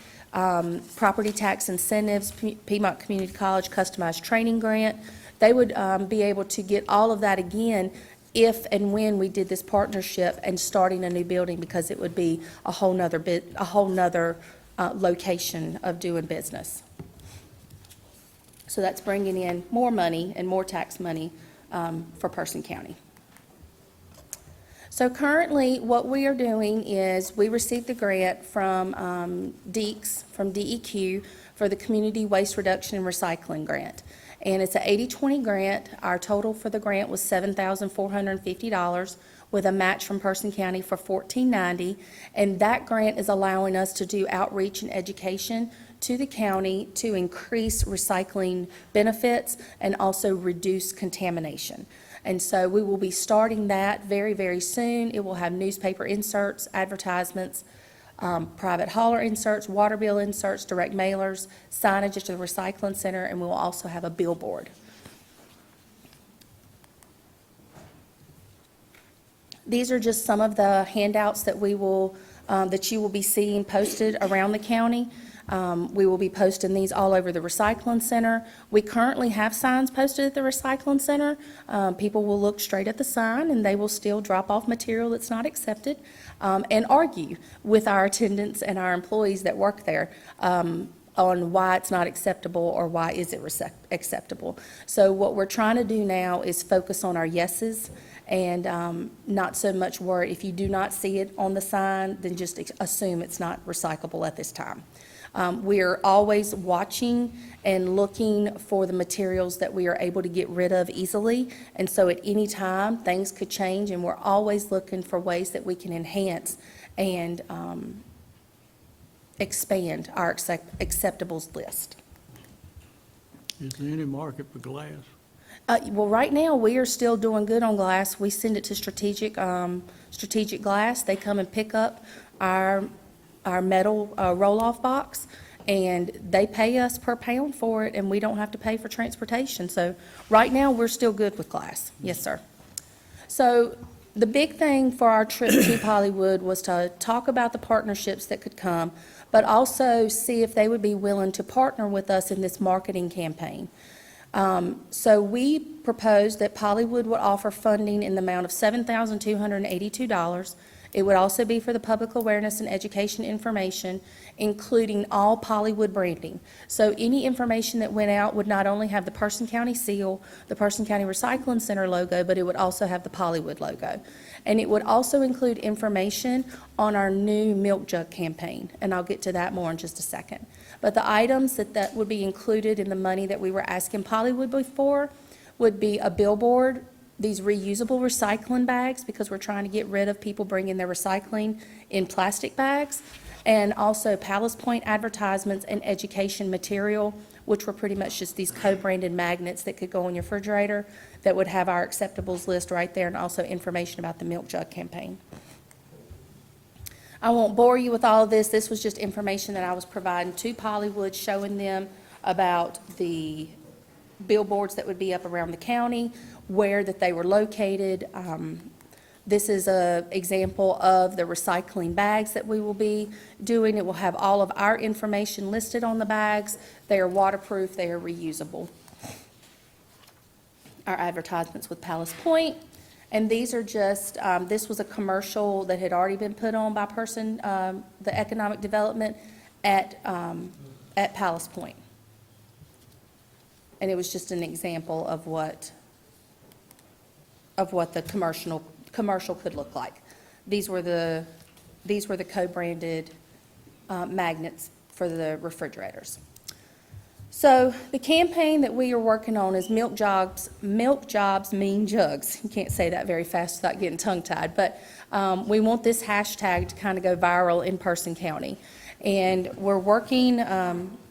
property tax incentives, Piedmont Community College customized training grant. They would be able to get all of that again if and when we did this partnership and starting a new building, because it would be a whole nother location of doing business. So that's bringing in more money and more tax money for Person County. So currently, what we are doing is we received the grant from DEEQ, from DEQ, for the Community Waste Reduction and Recycling Grant. And it's an 80-20 grant. Our total for the grant was $7,450 with a match from Person County for $1,490. And that grant is allowing us to do outreach and education to the county to increase recycling benefits and also reduce contamination. And so we will be starting that very, very soon. It will have newspaper inserts, advertisements, private hauler inserts, water bill inserts, direct mailers, signage at the recycling center, and we will also have a billboard. These are just some of the handouts that we will, that you will be seeing posted around the county. We will be posting these all over the recycling center. We currently have signs posted at the recycling center. People will look straight at the sign and they will still drop off material that's not accepted, and argue with our attendants and our employees that work there on why it's not acceptable or why is it acceptable. So what we're trying to do now is focus on our yeses and not so much worry. If you do not see it on the sign, then just assume it's not recyclable at this time. We are always watching and looking for the materials that we are able to get rid of easily. And so at any time, things could change, and we're always looking for ways that we can enhance and expand our acceptables list. Is there any market for glass? Well, right now, we are still doing good on glass. We send it to Strategic Glass. They come and pick up our metal roll-off box, and they pay us per pound for it, and we don't have to pay for transportation. So right now, we're still good with glass. Yes, sir. So the big thing for our trip to Pollywood was to talk about the partnerships that could come, but also see if they would be willing to partner with us in this marketing campaign. So we proposed that Pollywood would offer funding in the amount of $7,282. It would also be for the public awareness and education information, including all Pollywood branding. So any information that went out would not only have the Person County seal, the Person County Recycling Center logo, but it would also have the Pollywood logo. And it would also include information on our new milk jug campaign, and I'll get to that more in just a second. But the items that would be included in the money that we were asking Pollywood for would be a billboard, these reusable recycling bags, because we're trying to get rid of people bringing their recycling in plastic bags, and also Palace Point advertisements and education material, which were pretty much just these co-branded magnets that could go on your refrigerator that would have our acceptables list right there, and also information about the milk jug campaign. I won't bore you with all of this. This was just information that I was providing to Pollywood, showing them about the billboards that would be up around the county, where that they were located. This is an example of the recycling bags that we will be doing. It will have all of our information listed on the bags. They are waterproof, they are reusable. Our advertisements with Palace Point. And these are just, this was a commercial that had already been put on by the economic development at Palace Point. And it was just an example of what the commercial could look like. These were the co-branded magnets for the refrigerators. So the campaign that we are working on is Milk Jobs Mean Jugs. You can't say that very fast without getting tongue-tied, but we want this hashtag to kind of go viral in Person County. And we're working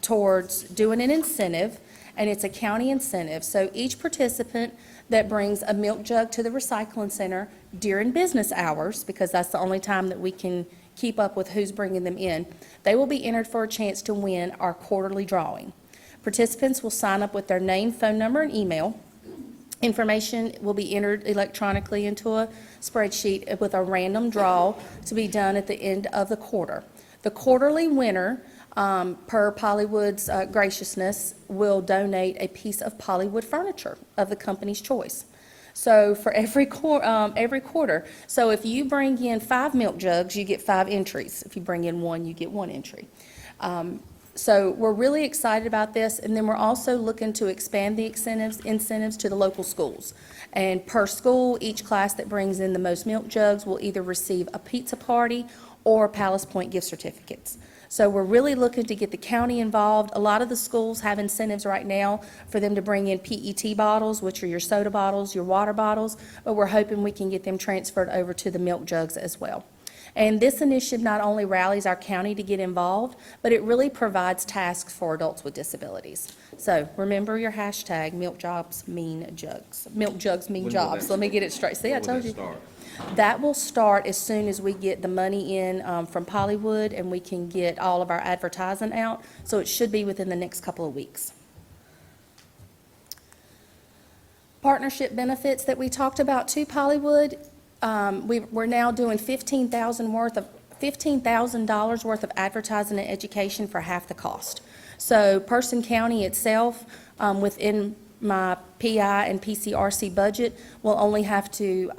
towards doing an incentive, and it's a county incentive. So each participant that brings a milk jug to the recycling center during business hours, because that's the only time that we can keep up with who's bringing them in. They will be entered for a chance to win our quarterly drawing. Participants will sign up with their name, phone number, and email. Information will be entered electronically into a spreadsheet with a random draw to be done at the end of the quarter. The quarterly winner, per Pollywood's graciousness, will donate a piece of Pollywood furniture of the company's choice. So for every quarter. So if you bring in 5 milk jugs, you get 5 entries. If you bring in 1, you get 1 entry. So we're really excited about this, and then we're also looking to expand the incentives to the local schools. And per school, each class that brings in the most milk jugs will either receive a pizza party or Palace Point gift certificates. So we're really looking to get the county involved. A lot of the schools have incentives right now for them to bring in PET bottles, which are your soda bottles, your water bottles, but we're hoping we can get them transferred over to the milk jugs as well. And this initiative not only rallies our county to get involved, but it really provides tasks for adults with disabilities. So remember your hashtag, milk jugs mean jugs. Milk jugs mean jobs. Let me get it straight. See, I told you. That will start as soon as we get the money in from Pollywood and we can get all of our advertising out. So it should be within the next couple of weeks. Partnership benefits that we talked about to Pollywood. We're now doing $15,000 worth of advertising and education for half the cost. So Person County itself, within my PI and PCRC budget, will only have to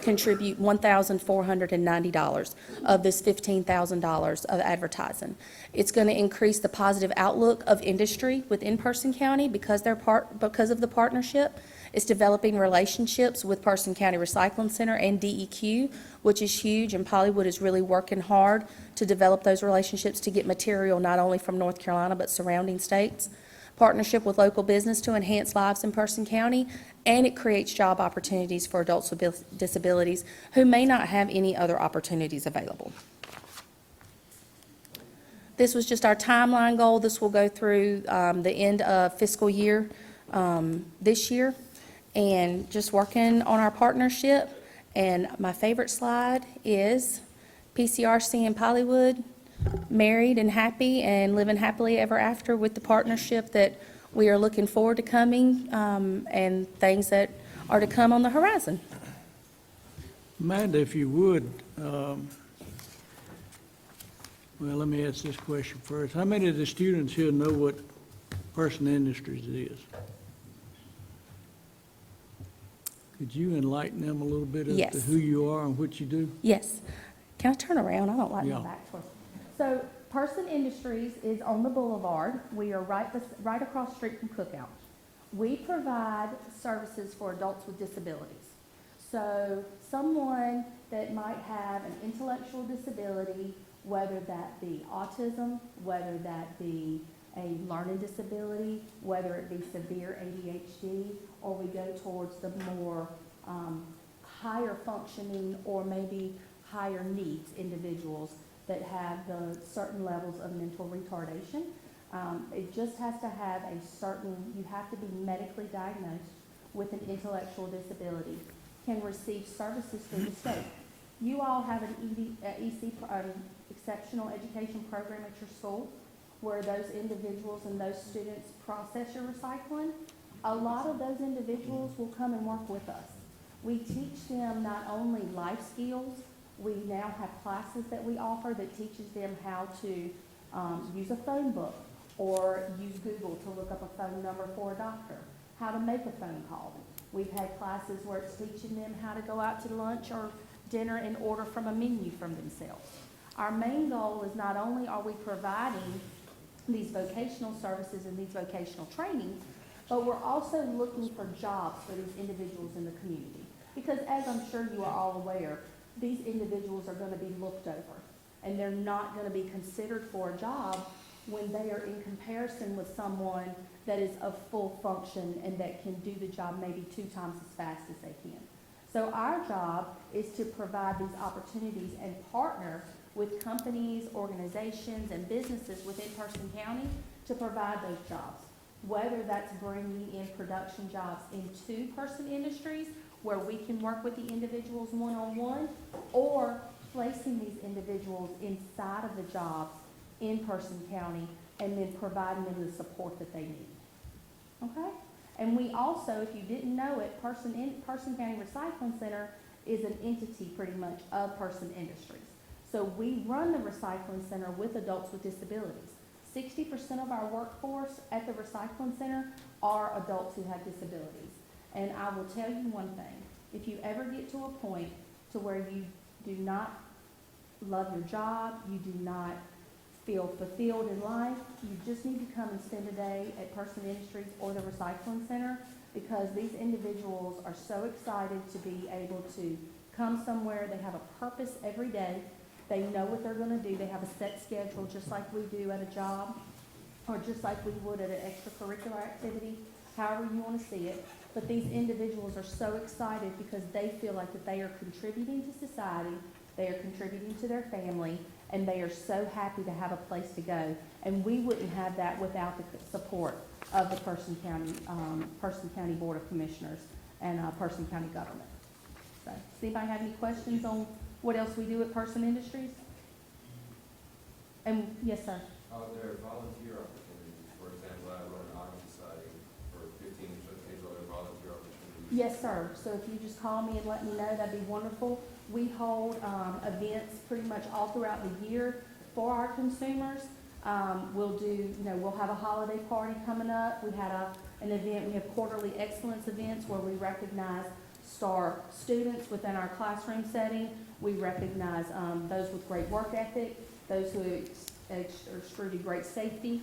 contribute $1,490 of this $15,000 of advertising. It's going to increase the positive outlook of industry within Person County because of the partnership. It's developing relationships with Person County Recycling Center and DEQ, which is huge, and Pollywood is really working hard to develop those relationships to get material not only from North Carolina but surrounding states. Partnership with local business to enhance lives in Person County, and it creates job opportunities for adults with disabilities who may not have any other opportunities available. This was just our timeline goal. This will go through the end of fiscal year this year. And just working on our partnership. And my favorite slide is PCRC and Pollywood, married and happy and living happily ever after with the partnership that we are looking forward to coming and things that are to come on the horizon. Amanda, if you would, well, let me ask this question first. How many of the students here know what Person Industries is? Could you enlighten them a little bit as to Yes. who you are and what you do? Yes. Can I turn around? I don't like Yeah. my back towards. So Person Industries is on the boulevard. We are right across the street from Cookout. We provide services for adults with disabilities. So someone that might have an intellectual disability, whether that be autism, whether that be a learning disability, whether it be severe ADHD, or we go towards the more higher functioning or maybe higher needs individuals that have the certain levels of mental retardation. It just has to have a certain, you have to be medically diagnosed with an intellectual disability, can receive services through the state. You all have an exceptional education program at your school where those individuals and those students process your recycling. A lot of those individuals will come and work with us. We teach them not only life skills, we now have classes that we offer that teaches them how to use a phone book or use Google to look up a phone number for a doctor, how to make a phone call. We've had classes where it's teaching them how to go out to lunch or dinner and order from a menu from themselves. Our main goal is not only are we providing these vocational services and these vocational trainings, but we're also looking for jobs for these individuals in the community. Because as I'm sure you are all aware, these individuals are going to be looked over, and they're not going to be considered for a job when they are in comparison with someone that is of full function and that can do the job maybe 2 times as fast as they can. So our job is to provide these opportunities and partner with companies, organizations, and businesses within Person County to provide those jobs. Whether that's bringing in production jobs into Person Industries, where we can work with the individuals one-on-one, or placing these individuals inside of the jobs in Person County and then providing them the support that they need. Okay? And we also, if you didn't know it, Person County Recycling Center is an entity pretty much of Person Industries. So we run the recycling center with adults with disabilities. 60% of our workforce at the recycling center are adults who have disabilities. And I will tell you one thing, if you ever get to a point to where you do not love your job, you do not feel fulfilled in life, you just need to come and spend a day at Person Industries or the recycling center, because these individuals are so excited to be able to come somewhere. They have a purpose every day. They know what they're going to do. They have a set schedule just like we do at a job, or just like we would at an extracurricular activity, however you want to see it. But these individuals are so excited because they feel like that they are contributing to society, they are contributing to their family, and they are so happy to have a place to go. And we wouldn't have that without the support of the Person County Board of Commissioners and Person County government. So, does anybody have any questions on what else we do at Person Industries? And yes, sir. Are there volunteer opportunities? For example, I run an honor society for 15 kids. Are there volunteer opportunities? Yes, sir. So if you just call me and let me know, that'd be wonderful. We hold events pretty much all throughout the year for our consumers. We'll do, we'll have a holiday party coming up. We had an event, we have quarterly excellence events where we recognize star students within our classroom setting. We recognize those with great work ethic, those who extruded great safety.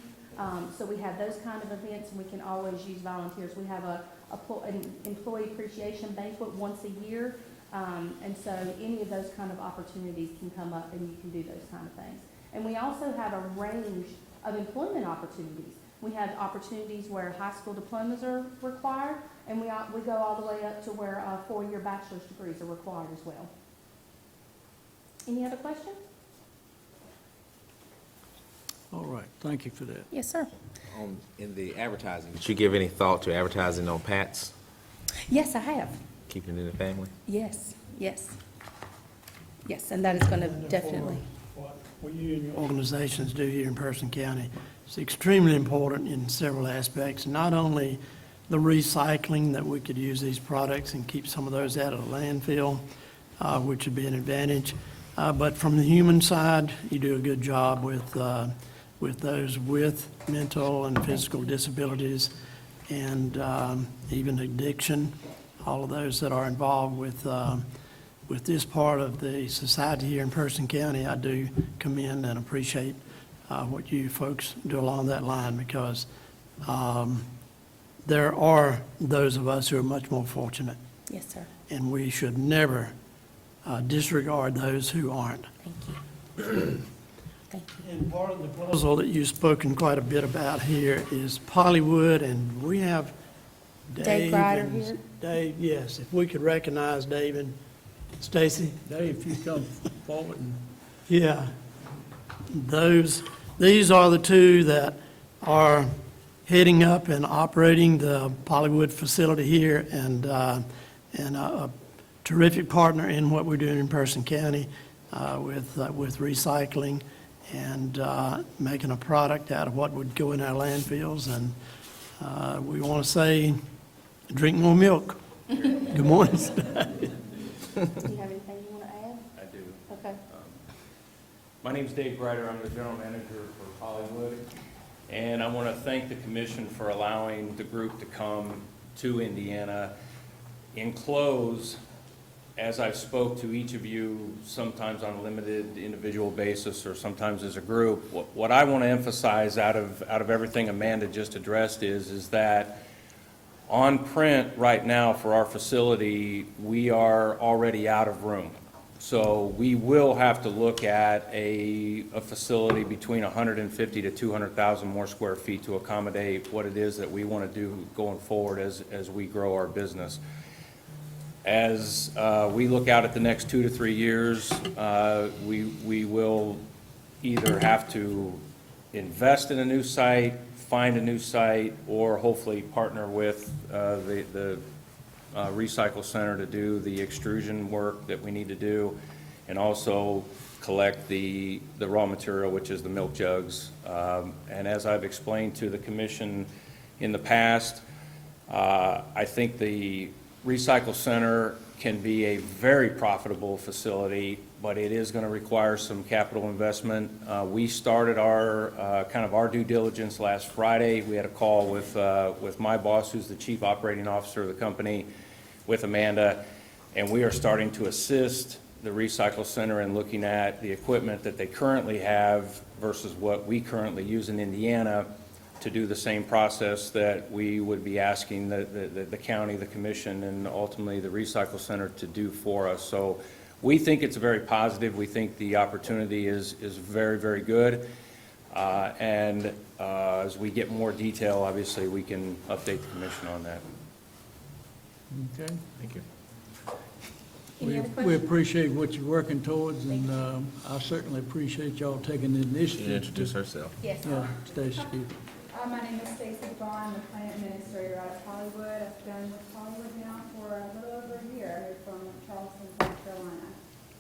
So we have those kind of events, and we can always use volunteers. We have an employee appreciation banquet once a year. And so any of those kind of opportunities can come up, and you can do those kind of things. And we also have a range of employment opportunities. We have opportunities where high school diplomas are required, and we go all the way up to where 4-year bachelor's degrees are required as well. Any other questions? All right, thank you for that. Yes, sir. In the advertising, did you give any thought to advertising on Pat's, Yes, I have. keeping it in the family? Yes, yes. Yes, and that is going to definitely. What you and your organizations do here in Person County is extremely important in several aspects, not only the recycling, that we could use these products and keep some of those out of the landfill, which would be an advantage, but from the human side, you do a good job with those with mental and physical disabilities and even addiction, all of those that are involved with this part of the society here in Person County. I do commend and appreciate what you folks do along that line, because there are those of us who are much more fortunate, Yes, sir. and we should never disregard those who aren't. Thank you. Thank you. And part of the puzzle that you've spoken quite a bit about here is Pollywood, and we have Dave Grider here. Dave, yes, if we could recognize Dave and Stacy. Dave, if you come forward and Yeah. These are the two that are heading up and operating the Pollywood facility here, and a terrific partner in what we're doing in Person County with recycling and making a product out of what would go in our landfills. And we want to say, drink more milk. Good morning. Do you have anything you want to add? I do. Okay. My name's Dave Grider. I'm the general manager for Hollywood. And I want to thank the commission for allowing the group to come to Indiana. In close, as I've spoke to each of you, sometimes on a limited individual basis or sometimes as a group, what I want to emphasize out of everything Amanda just addressed is that on print right now for our facility, we are already out of room. So we will have to look at a facility between 150 to 200,000 more square feet to accommodate what it is that we want to do going forward as we grow our business. As we look out at the next 2 to 3 years, we will either have to invest in a new site, find a new site, or hopefully partner with the recycle center to do the extrusion work that we need to do. and also collect the raw material, which is the milk jugs. And as I've explained to the commission in the past, I think the recycle center can be a very profitable facility, but it is going to require some capital investment. We started our, kind of our due diligence last Friday. We had a call with my boss, who's the chief operating officer of the company, with Amanda, and we are starting to assist the recycle center in looking at the equipment that they currently have versus what we currently use in Indiana to do the same process that we would be asking the county, the commission, and ultimately the recycle center to do for us. So we think it's very positive. We think the opportunity is very, very good. And as we get more detail, obviously, we can update the commission on that. Okay. Thank you. Any other We questions? appreciate what you're working towards, and I certainly appreciate y'all taking the initiative. Introduce herself. Yes. Yeah, Stacy. My name is Stacy Vaughn, I'm the plant administrator out of Hollywood. I've been with Hollywood now for a little over a year. I moved from Charleston, South Carolina.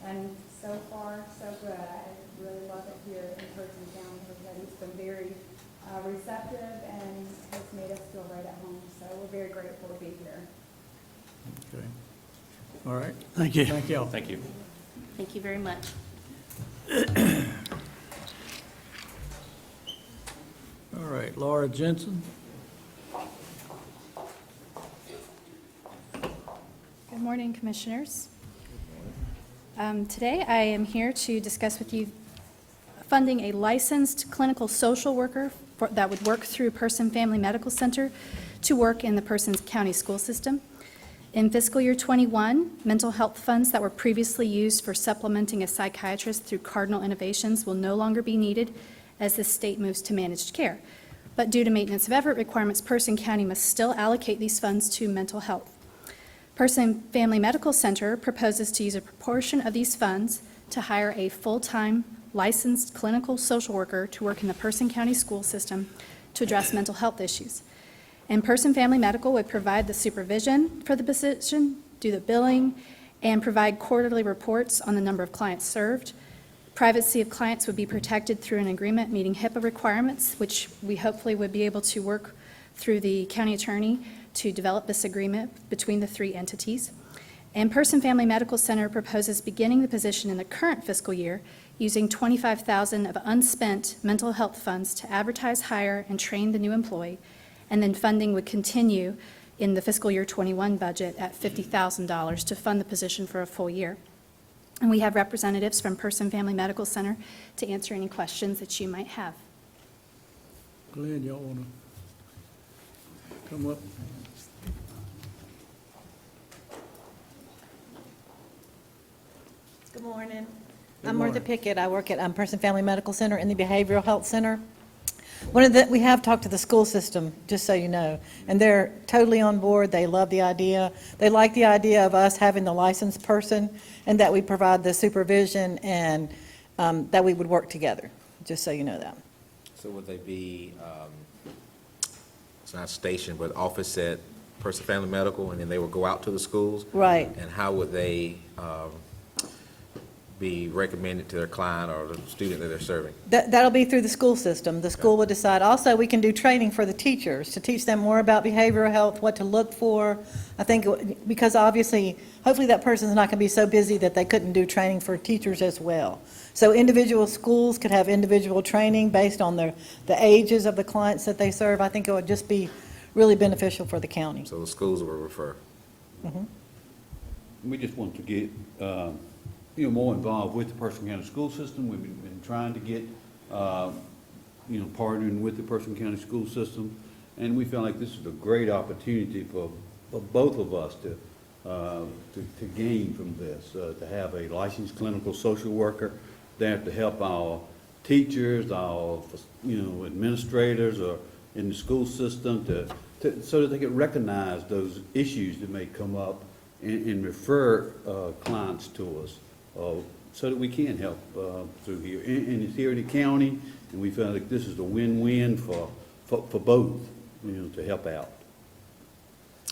And so far, so good. I really love it here in Person County. Everybody's been very receptive and has made us feel right at home. So we're very grateful to be here. Okay. All right. Thank you. Thank y'all. Thank you. Thank you very much. All right, Laura Jensen. Good morning, Commissioners. Today, I am here to discuss with you funding a licensed clinical social worker that would work through Person Family Medical Center to work in the Person County school system. In fiscal year '21, mental health funds that were previously used for supplementing a psychiatrist through Cardinal Innovations will no longer be needed as the state moves to managed care. But due to maintenance of effort requirements, Person County must still allocate these funds to mental health. Person Family Medical Center proposes to use a proportion of these funds to hire a full-time licensed clinical social worker to work in the Person County school system to address mental health issues. And Person Family Medical would provide the supervision for the position, do the billing, and provide quarterly reports on the number of clients served. Privacy of clients would be protected through an agreement meeting HIPAA requirements, which we hopefully would be able to work through the county attorney to develop this agreement between the three entities. And Person Family Medical Center proposes beginning the position in the current fiscal year using $25,000 of unspent mental health funds to advertise, hire, and train the new employee, and then funding would continue in the fiscal year '21 budget at $50,000 to fund the position for a full year. And we have representatives from Person Family Medical Center to answer any questions that you might have. Glenn, y'all want to come up? Good morning. Good I'm Martha morning. Pickett. I work at Person Family Medical Center in the Behavioral Health Center. We have talked to the school system, just so you know, and they're totally on board. They love the idea. They like the idea of us having the licensed person and that we provide the supervision and that we would work together, just so you know that. So would they be, it's not stationed, but office at Person Family Medical, and then they would go out to the schools? Right. And how would they be recommended to their client or the student that they're serving? That'll be through the school system. The school will decide. Also, we can do training for the teachers to teach them more about behavioral health, what to look for. I think, because obviously, hopefully that person's not going to be so busy that they couldn't do training for teachers as well. So individual schools could have individual training based on the ages of the clients that they serve. I think it would just be really beneficial for the county. So the schools will refer. We just want to get, more involved with the Person County school system. We've been trying to get, partnering with the Person County school system. And we feel like this is a great opportunity for both of us to gain from this, to have a licensed clinical social worker there to help our teachers, our, administrators or in the school system so that they can recognize those issues that may come up and refer clients to us. So that we can help through here. And it's here in the county, and we feel like this is a win-win for both, to help out.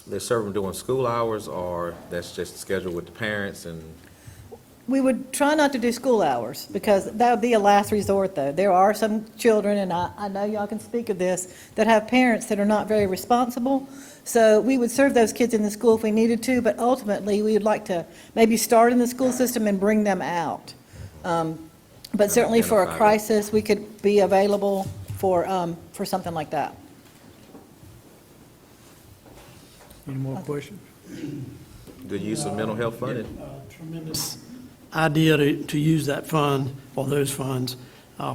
They serve them during school hours, or that's just scheduled with the parents and? We would try not to do school hours, because that would be a last resort, though. There are some children, and I know y'all can speak of this, that have parents that are not very responsible. So we would serve those kids in the school if we needed to, but ultimately, we would like to maybe start in the school system and bring them out. But certainly for a crisis, we could be available for something like that. Any more questions? Good use of mental health funding. Tremendous idea to use that fund, or those funds,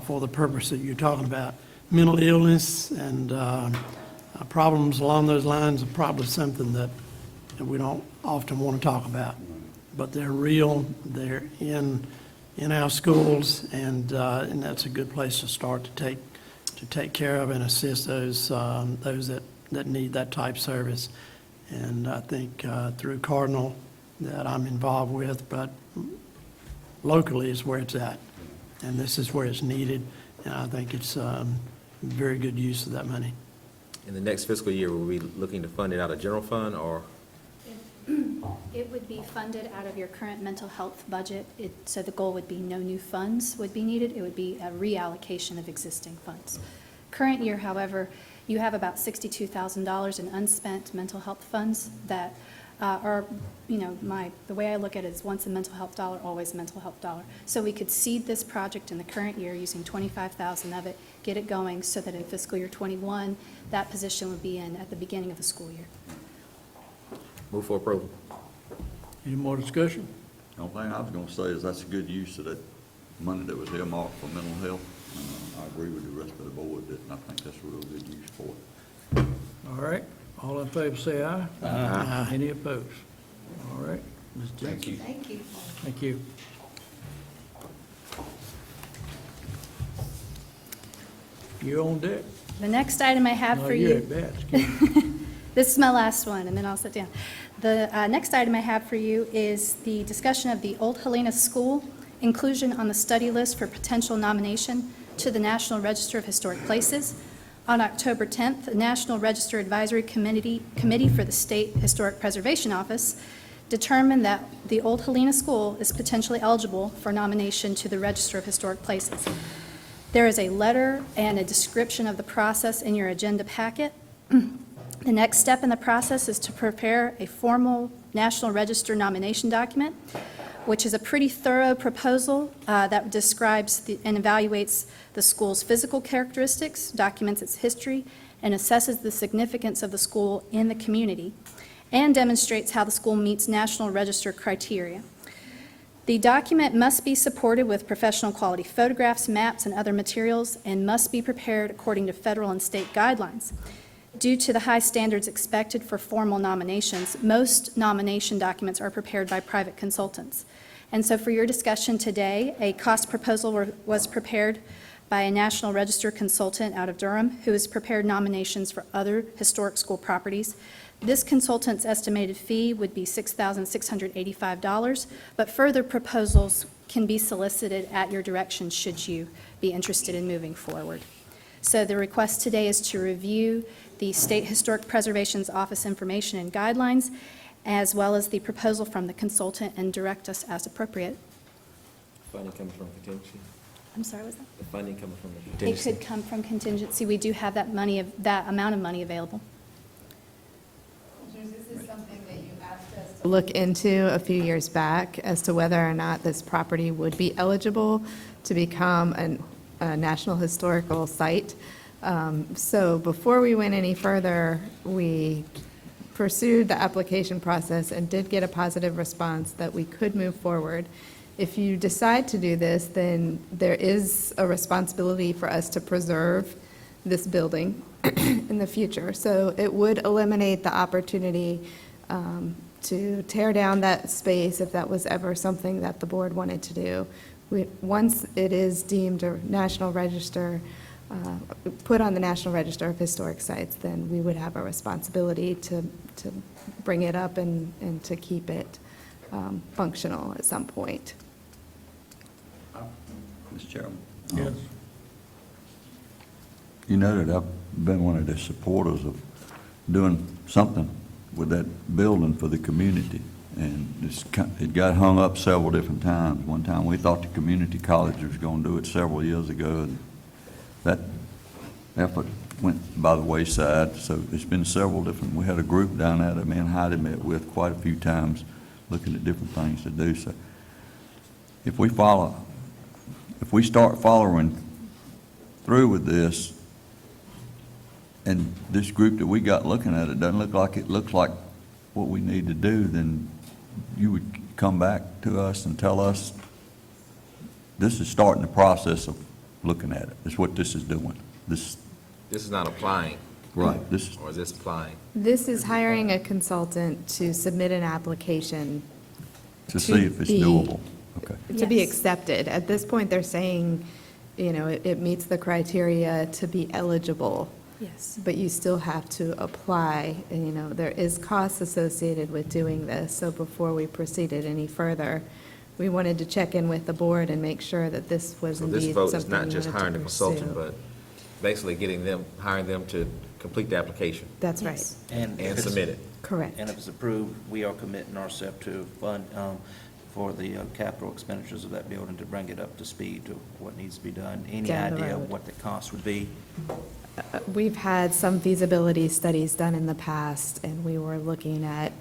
for the purpose that you're talking about. Mental illness and problems along those lines are probably something that we don't often want to talk about. But they're real, they're in our schools, and that's a good place to start to take care of and assist those that need that type service. And I think through Cardinal that I'm involved with, but locally is where it's at. And this is where it's needed, and I think it's very good use of that money. In the next fiscal year, will we be looking to fund it out of general fund or? It would be funded out of your current mental health budget. So the goal would be no new funds would be needed. It would be a reallocation of existing funds. Current year, however, you have about $62,000 in unspent mental health funds that are, the way I look at it is once a mental health dollar, always a mental health dollar. So we could seed this project in the current year using $25,000 of it, get it going so that in fiscal year '21, that position would be in at the beginning of the school year. Move for approval. Any more discussion? The only thing I was gonna say is that's a good use of that money that was earmarked for mental health. I agree with the rest of the board that I think that's a real good use for it. All right, all in favor say aye. Aye. Any opposed? All right, Ms. Jackson. Thank you. Thank you. You're on deck. The next item I have No, for you're you. at bat. Excuse me. This is my last one, and then I'll sit down. The next item I have for you is the discussion of the Old Helena School, inclusion on the study list for potential nomination to the National Register of Historic Places. On October 10th, the National Register Advisory Committee for the State Historic Preservation Office determined that the Old Helena School is potentially eligible for nomination to the Register of Historic Places. There is a letter and a description of the process in your agenda packet. The next step in the process is to prepare a formal National Register nomination document, which is a pretty thorough proposal that describes and evaluates the school's physical characteristics, documents its history, and assesses the significance of the school in the community, and demonstrates how the school meets National Register criteria. The document must be supported with professional quality photographs, maps, and other materials, and must be prepared according to federal and state guidelines. Due to the high standards expected for formal nominations, most nomination documents are prepared by private consultants. And so for your discussion today, a cost proposal was prepared by a National Register consultant out of Durham who has prepared nominations for other historic school properties. This consultant's estimated fee would be $6,685, but further proposals can be solicited at your direction should you be interested in moving forward. So the request today is to review the State Historic Preservation's Office information and guidelines, as well as the proposal from the consultant, and direct us as appropriate. Funding coming from contingency? I'm sorry, was that? The funding coming from the It contingency? could come from contingency. We do have that money, that amount of money available. This is something that you asked us to look into a few years back as to whether or not this property would be eligible to become a National Historical Site. So before we went any further, we pursued the application process and did get a positive response that we could move forward. If you decide to do this, then there is a responsibility for us to preserve this building in the future. So it would eliminate the opportunity to tear down that space if that was ever something that the board wanted to do. Once it is deemed a National Register, put on the National Register of Historic Sites, then we would have a responsibility to bring it up and to keep it functional at some point. Mr. Chairman. Yes. You know that I've been one of the supporters of doing something with that building for the community. And it got hung up several different times. One time, we thought the community college was gonna do it several years ago, and that effort went by the wayside. So it's been several different, we had a group down there that me and Heidi met with quite a few times, looking at different things to do. So if we start following through with this, and this group that we got looking at it doesn't look like it looks like what we need to do, then you would come back to us and tell us, this is starting the process of looking at it. That's what this is doing. This This is not applying, Right, this, or is this applying? This is hiring a consultant to submit an application to see if it's be- doable. Okay. to be Yes. accepted. At this point, they're saying, you know, it meets the criteria to be eligible, Yes. but you still have to apply. And, you know, there is costs associated with doing this. So before we proceeded any further, we wanted to check in with the board and make sure that this was So indeed this vote something is not we just wanted to hiring the consultant, pursue. but basically hiring them to complete the application That's right, And if and it's- submit it. correct. And if it's approved, we are committing ourselves to fund, for the capital expenditures of that building to bring it up to speed to what needs to be done. Any Down the idea road. of what the cost would be? We've had some feasibility studies done in the past, and we were looking at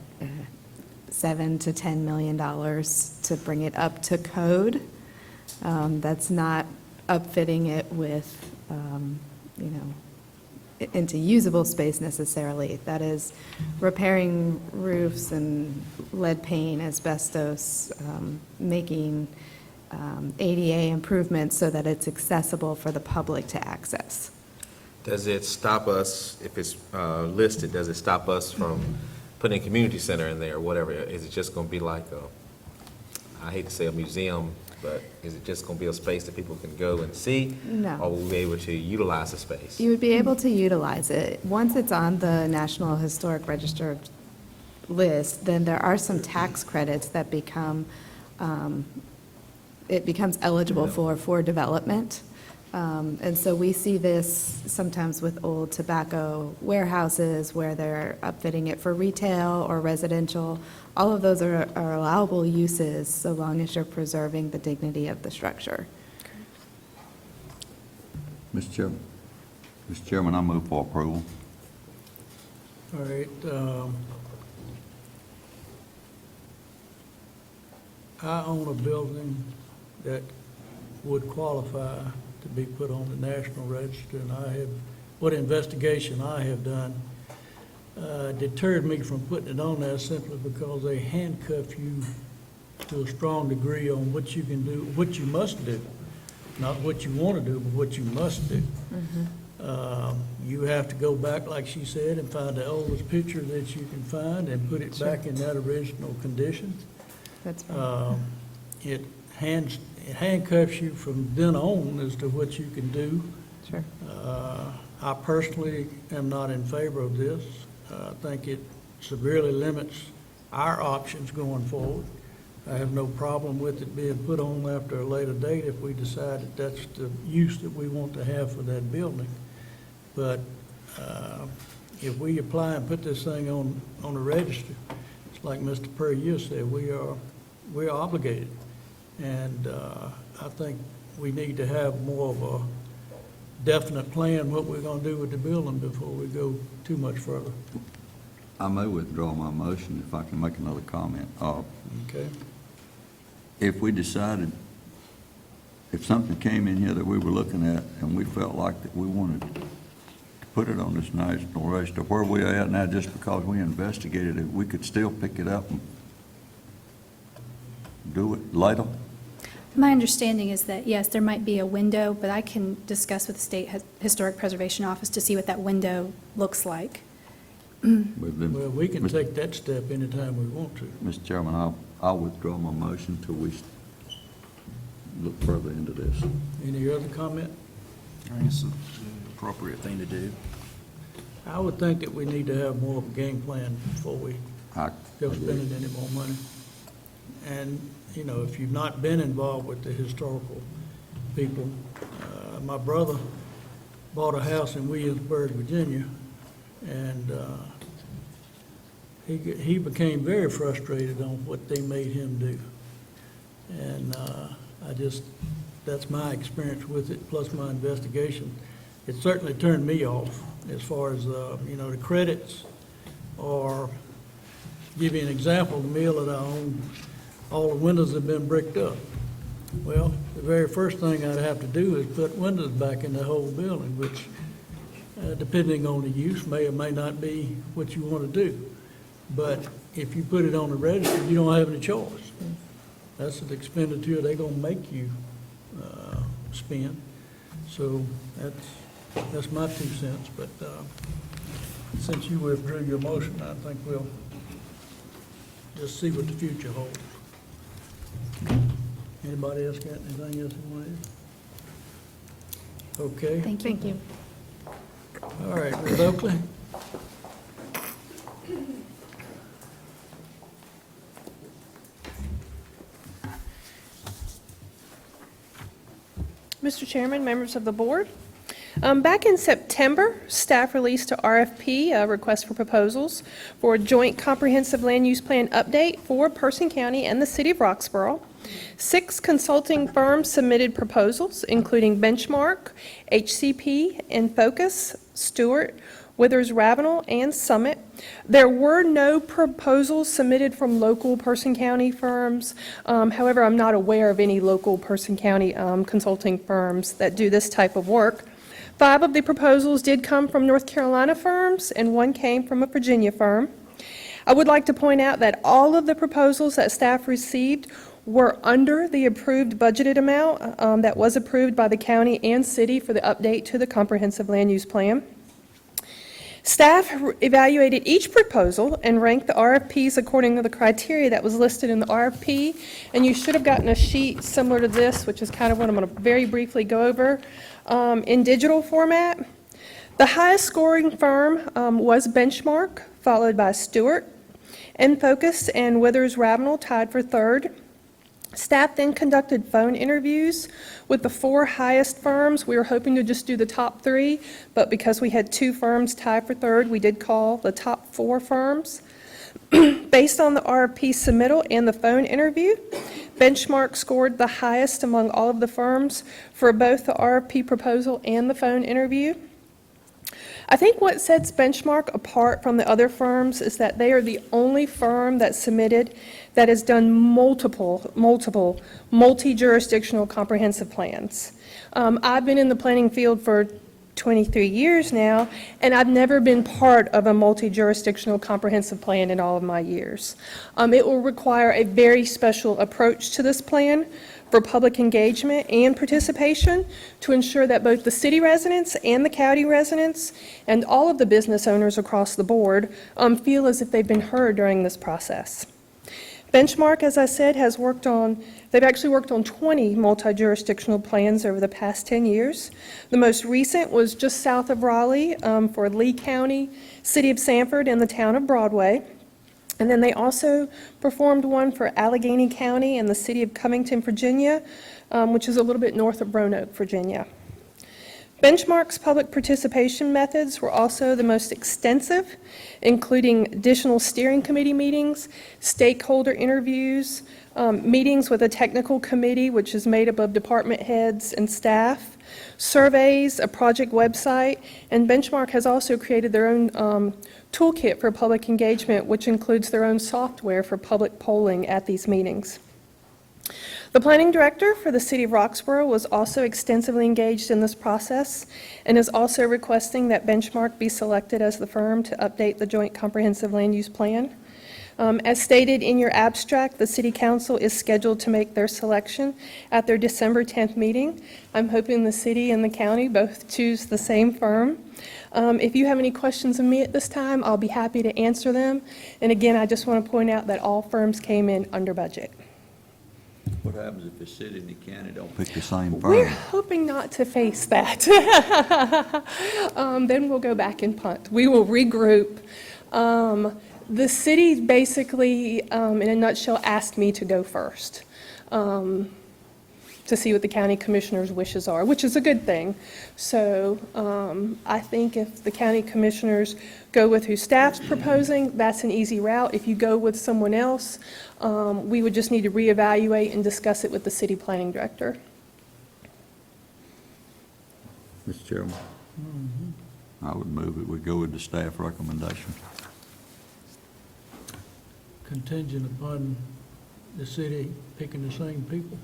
$7 to $10 million to bring it up to code. That's not upfitting it with, you know, into usable space necessarily. That is repairing roofs and lead paint, asbestos, making ADA improvements so that it's accessible for the public to access. Does it stop us, if it's listed, does it stop us from putting a community center in there or whatever? Is it just going to be like I hate to say a museum, but is it just going to be a space that people can go and see? No. Or will we be able to utilize the space? You would be able to utilize it. Once it's on the National Historic Register list, then there are some tax credits that become, it becomes eligible for development. And so we see this sometimes with old tobacco warehouses where they're upfitting it for retail or residential. All of those are allowable uses so long as you're preserving the dignity of the structure. Mr. Chairman, I move for approval. All right, I own a building that would qualify to be put on the National Register, and what investigation I have done deterred me from putting it on there simply because they handcuff you to a strong degree on what you can do, what you must do, not what you want to do, but what you must do. You have to go back, like she said, and find the oldest picture that you can find and put it back in that original condition. That's fine. It handcuffs you from then on as to what you can do. Sure. I personally am not in favor of this. I think it severely limits our options going forward. I have no problem with it being put on after a later date if we decide that that's the use that we want to have for that building. But if we apply and put this thing on the register, it's like Mr. Puryear said, we're obligated. And I think we need to have more of a definite plan what we're going to do with the building before we go too much further. I may withdraw my motion if I can make another comment. Okay? If we decided, if something came in here that we were looking at and we felt like that we wanted to put it on this national register, where we are at now, just because we investigated it, we could still pick it up and do it later? My understanding is that, yes, there might be a window, but I can discuss with the State Historic Preservation Office to see what that window looks like. Well, we can take that step anytime we want to. Mr. Chairman, I'll withdraw my motion till we look further into this. Any other comment? I think it's the appropriate thing to do. I would think that we need to have more of a game plan before we I go agree. spending any more money. And, you know, if you've not been involved with the historical people, my brother bought a house in Williamsburg, Virginia, and he became very frustrated on what they made him do. And that's my experience with it, plus my investigation. It certainly turned me off as far as, the credits, or give you an example, the mill that I own, all the windows have been bricked up. Well, the very first thing I'd have to do is put windows back in the whole building, which, depending on the use, may or may not be what you want to do. But if you put it on the register, you don't have any choice. That's an expenditure they're gonna make you spend. So that's my 2 cents, but since you withdrew your motion, I think we'll just see what the future holds. Anybody else got anything else they want to add? Okay. Thank you. All right, Ms. Oakley? Mr. Chairman, members of the board, back in September, staff released a RFP, a request for proposals, for a joint comprehensive land use plan update for Person County and the city of Roxborough. 6 consulting firms submitted proposals, including Benchmark, HCP, Infocus, Stewart, Withers Ravenel, and Summit. There were no proposals submitted from local Person County firms. However, I'm not aware of any local Person County consulting firms that do this type of work. 5 of the proposals did come from North Carolina firms, and 1 came from a Virginia firm. I would like to point out that all of the proposals that staff received were under the approved budgeted amount that was approved by the county and city for the update to the comprehensive land use plan. Staff evaluated each proposal and ranked the RFPs according to the criteria that was listed in the RFP, and you should have gotten a sheet similar to this, which is kind of what I'm going to very briefly go over in digital format. The highest scoring firm was Benchmark, followed by Stewart, Infocus, and Withers Ravenel tied for 3rd. Staff then conducted phone interviews with the 4 highest firms. We were hoping to just do the top 3, but because we had 2 firms tied for 3rd, we did call the top 4 firms. Based on the RFP submittal and the phone interview, Benchmark scored the highest among all of the firms for both the RFP proposal and the phone interview. I think what sets Benchmark apart from the other firms is that they are the only firm that submitted that has done multiple multi-jurisdictional comprehensive plans. I've been in the planning field for 23 years now, and I've never been part of a multi-jurisdictional comprehensive plan in all of my years. It will require a very special approach to this plan for public engagement and participation to ensure that both the city residents and the county residents and all of the business owners across the board feel as if they've been heard during this process. Benchmark, as I said, they've actually worked on 20 multi-jurisdictional plans over the past 10 years. The most recent was just south of Raleigh for Lee County, City of Sanford, and the town of Broadway. And then they also performed one for Allegheny County and the City of Covington, Virginia, which is a little bit north of Roanoke, Virginia. Benchmark's public participation methods were also the most extensive, including additional steering committee meetings, stakeholder interviews, meetings with a technical committee, which is made up of department heads and staff, surveys, a project website, and Benchmark has also created their own toolkit for public engagement, which includes their own software for public polling at these meetings. The planning director for the city of Roxborough was also extensively engaged in this process and is also requesting that Benchmark be selected as the firm to update the joint comprehensive land use plan. As stated in your abstract, the city council is scheduled to make their selection at their December 10th meeting. I'm hoping the city and the county both choose the same firm. If you have any questions of me at this time, I'll be happy to answer them. And again, I just want to point out that all firms came in under budget. What happens if the city and the county don't pick the same We're firm? hoping not to face that. Then we'll go back and punt. We will regroup. The city basically, in a nutshell, asked me to go first. to see what the county commissioners' wishes are, which is a good thing. So I think if the county commissioners go with who staff's proposing, that's an easy route. If you go with someone else, we would just need to reevaluate and discuss it with the city planning director. Mr. Chairman, I would move that we go with the staff recommendation. Contingent upon the city picking the same people?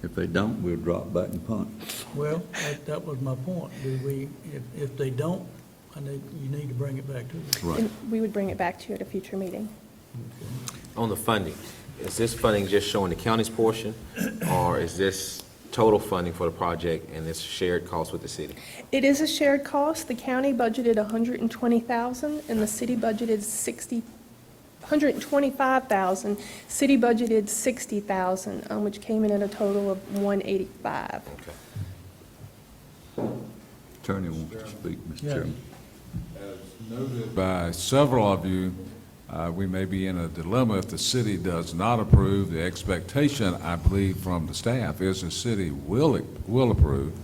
If they don't, we'll drop back and punt. Well, that was my point. Do we, if they don't, you need to bring it back to us. Right. And we would bring it back to you at a future meeting. On the funding, is this funding just showing the county's portion, or is this total funding for the project and this shared cost with the city? It is a shared cost. The county budgeted $120,000 and the city budgeted $125,000. City budgeted $60,000, which came in at a total of $185,000. Okay. Attorney wants to speak, Mr. Yeah. Chairman. As noted by several of you, we may be in a dilemma if the city does not approve. The expectation, I believe, from the staff is the city will approve,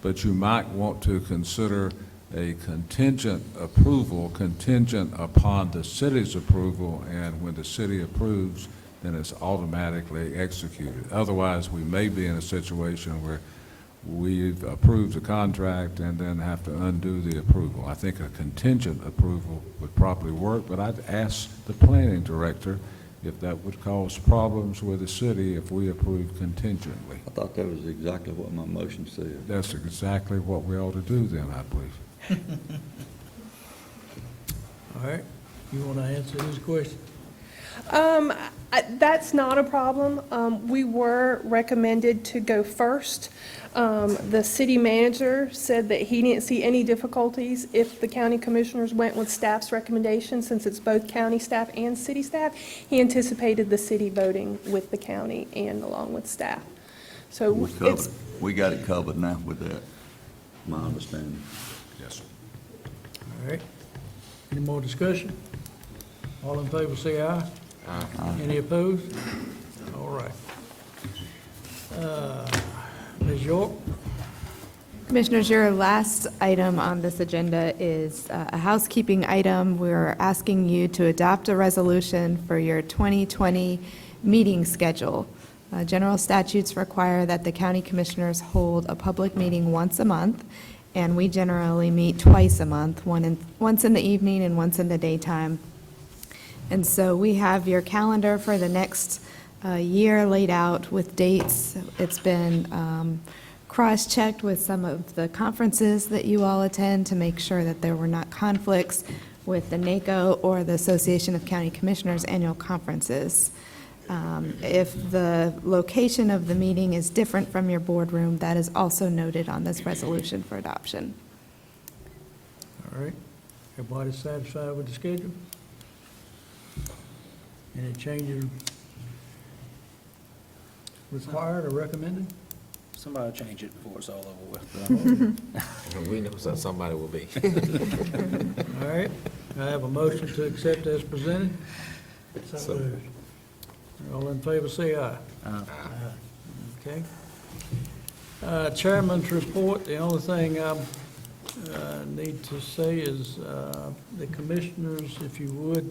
but you might want to consider a contingent approval, contingent upon the city's approval, and when the city approves, then it's automatically executed. Otherwise, we may be in a situation where we've approved the contract and then have to undo the approval. I think a contingent approval would probably work, but I'd ask the planning director if that would cause problems with the city if we approve contingently. I thought that was exactly what my motion said. That's exactly what we ought to do then, I believe. All right, you want to answer this question? That's not a problem. We were recommended to go first. The city manager said that he didn't see any difficulties if the county commissioners went with staff's recommendation, since it's both county staff and city staff. He anticipated the city voting with the county and along with staff. So We covered it's, it. We got it covered now with that, my understanding. Yes, sir. All right. Any more discussion? All in favor, say aye. Aye. Any opposed? All right. Ms. York? Commissioners, your last item on this agenda is a housekeeping item. We're asking you to adopt a resolution for your 2020 meeting schedule. General statutes require that the county commissioners hold a public meeting once a month, and we generally meet twice a month, once in the evening and once in the daytime. And so we have your calendar for the next year laid out with dates. It's been cross-checked with some of the conferences that you all attend to make sure that there were not conflicts with the NACO or the Association of County Commissioners annual conferences. If the location of the meeting is different from your boardroom, that is also noted on this resolution for adoption. All right. Everybody satisfied with the schedule? Any changes required or recommended? Somebody change it before it's all over with. We know somebody will be. All right. I have a motion to accept as presented. So moved. All in favor, say aye. Aye. Okay. Chairman's report, the only thing I need to say is the commissioners, if you would,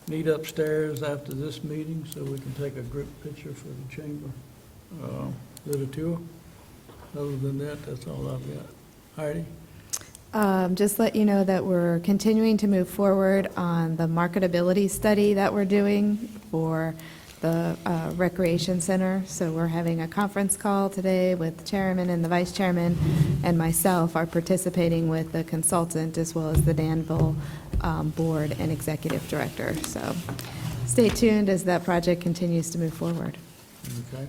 meet upstairs after this meeting so we can take a group picture for the chamber literature. Other than that, that's all I've got. Heidi? Just let you know that we're continuing to move forward on the marketability study that we're doing for the recreation center. So we're having a conference call today with the chairman and the vice chairman, and myself are participating with the consultant as well as the Danville board and executive director. So stay tuned as that project continues to move forward. Okay.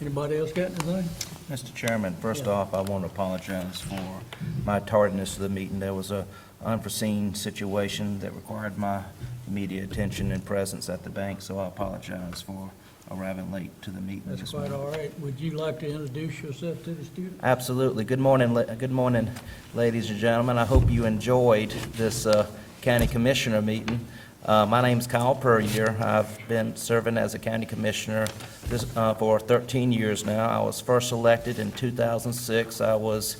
Anybody else got anything? Mr. Chairman, first off, I want to apologize for my tardiness to the meeting. There was a unforeseen situation that required my immediate attention and presence at the bank, so I apologize for arriving late to the meeting That's this quite morning. all right. Would you like to introduce yourself to the student? Absolutely. Good morning, ladies and gentlemen. I hope you enjoyed this county commissioner meeting. My name's Kyle Puryear. I've been serving as a county commissioner for 13 years now. I was first elected in 2006. I was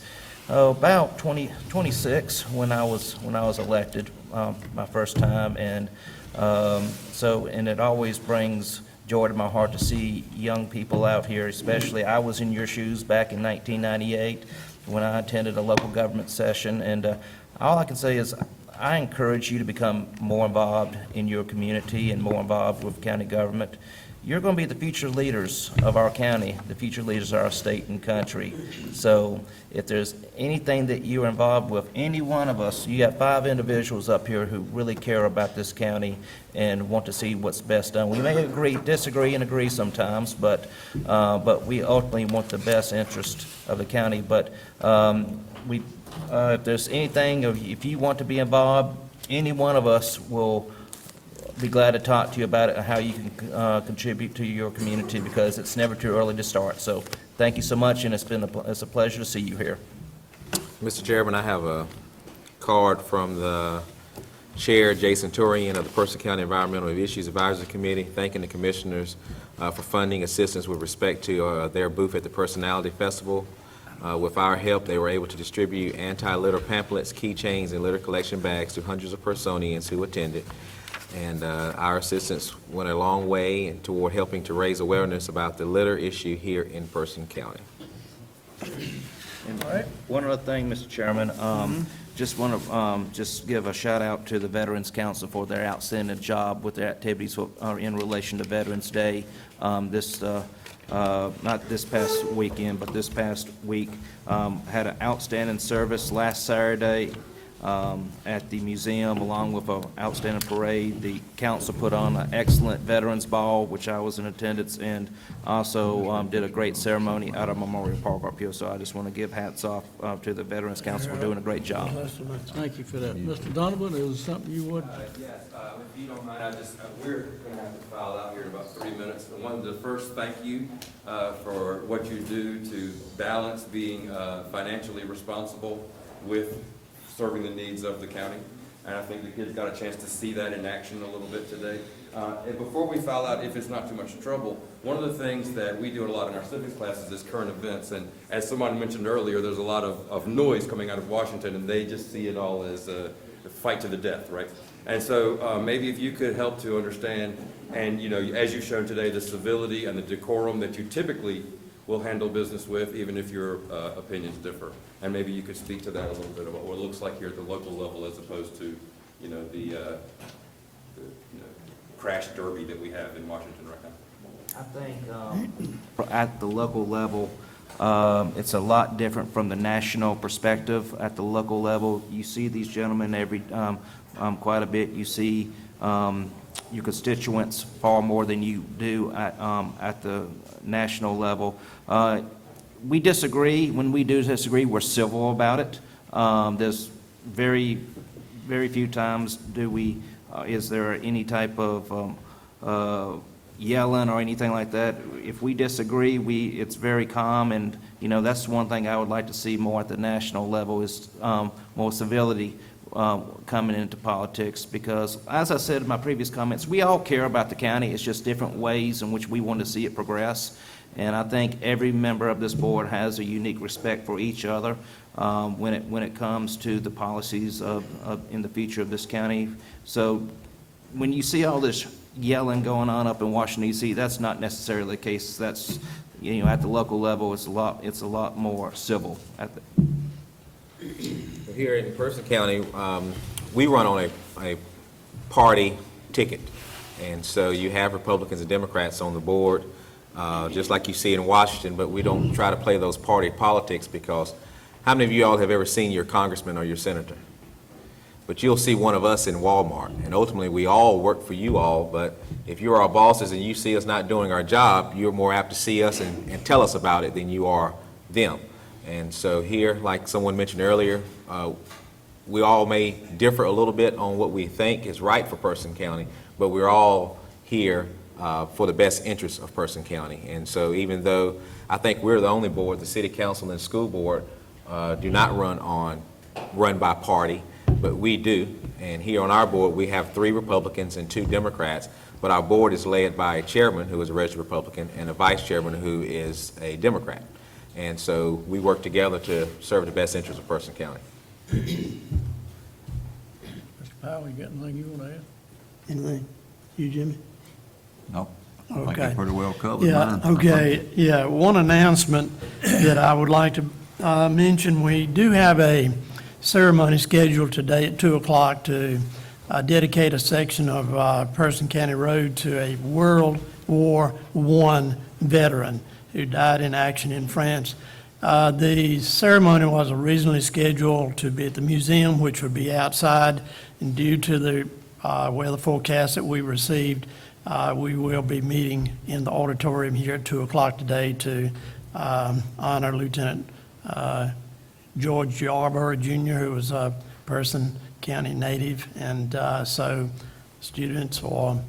about 26 when I was elected my first time, and and it always brings joy to my heart to see young people out here, especially I was in your shoes back in 1998 when I attended a local government session, and all I can say is I encourage you to become more involved in your community and more involved with county government. You're going to be the future leaders of our county, the future leaders of our state and country. So if there's anything that you're involved with, any one of us, you got 5 individuals up here who really care about this county and want to see what's best done. We may disagree and agree sometimes, but we ultimately want the best interest of the county. But if there's anything, if you want to be involved, any one of us will be glad to talk to you about it and how you can contribute to your community, because it's never too early to start. So thank you so much, and it's a pleasure to see you here. Mr. Chairman, I have a card from the Chair, Jason Turian, of the Person County Environmental Issues Advisory Committee, thanking the commissioners for funding assistance with respect to their booth at the Personality Festival. With our help, they were able to distribute anti-litter pamphlets, keychains, and litter collection bags to hundreds of Personians who attended. And our assistance went a long way toward helping to raise awareness about the litter issue here in Person County. And one other thing, Mr. Chairman, just want to just give a shout out to the Veterans Council for their outstanding job with their activities in relation to Veterans Day. Not this past weekend, but this past week, had an outstanding service last Saturday at the museum, along with an outstanding parade. The council put on an excellent Veterans Ball, which I was in attendance, and also did a great ceremony out of Memorial Park up here. So I just want to give hats off to the Veterans Council for doing a great job. Thank you for that. Mr. Donovan, is there something you would? Yes, if you don't mind, we're going to have to file out here in about 3 minutes. I wanted to first thank you for what you do to balance being financially responsible with serving the needs of the county. And I think the kids got a chance to see that in action a little bit today. And before we file out, if it's not too much trouble, one of the things that we do a lot in our civics classes is current events. And as someone mentioned earlier, there's a lot of noise coming out of Washington, and they just see it all as a fight to the death, right? And so maybe if you could help to understand, and as you've shown today, the civility and the decorum that you typically will handle business with, even if your opinions differ. And maybe you could speak to that a little bit about what it looks like here at the local level as opposed to, the crash derby that we have in Washington right now. I think at the local level, it's a lot different from the national perspective. At the local level, you see these gentlemen quite a bit. You see your constituents far more than you do at the national level. We disagree. When we do disagree, we're civil about it. There's very, very few times is there any type of yelling or anything like that. If we disagree, it's very calm, and that's one thing I would like to see more at the national level is more civility coming into politics, because as I said in my previous comments, we all care about the county. It's just different ways in which we want to see it progress. And I think every member of this board has a unique respect for each other when it comes to the policies in the future of this county. So when you see all this yelling going on up in Washington, D.C., that's not necessarily the case. That's at the local level, it's a lot more civil. Here in Person County, we run on a party ticket, and so you have Republicans and Democrats on the board, just like you see in Washington, but we don't try to play those party politics, because how many of you all have ever seen your congressman or your senator? But you'll see one of us in Walmart, and ultimately we all work for you all, but if you're our bosses and you see us not doing our job, you're more apt to see us and tell us about it than you are them. And so here, like someone mentioned earlier, we all may differ a little bit on what we think is right for Person County, but we're all here for the best interests of Person County. And so even though I think we're the only board, the city council and school board do not run by party, but we do. And here on our board, we have 3 Republicans and 2 Democrats, but our board is led by a chairman who is a registered Republican and a vice chairman who is a Democrat. And so we work together to serve the best interests of Person County. Mr. Powell, you got anything you want to add? Anything? You, Jimmy? No, I think Okay. you pretty well covered Yeah, mine. okay, yeah, one announcement that I would like to mention, we do have a ceremony scheduled today at 2 o'clock to dedicate a section of Person County Road to a World War I veteran who died in action in France. The ceremony was originally scheduled to be at the museum, which would be outside, and due to the weather forecast that we received, we will be meeting in the auditorium here at 2 o'clock today to honor Lieutenant George Yarborough Jr., who was a Person County native, and so students or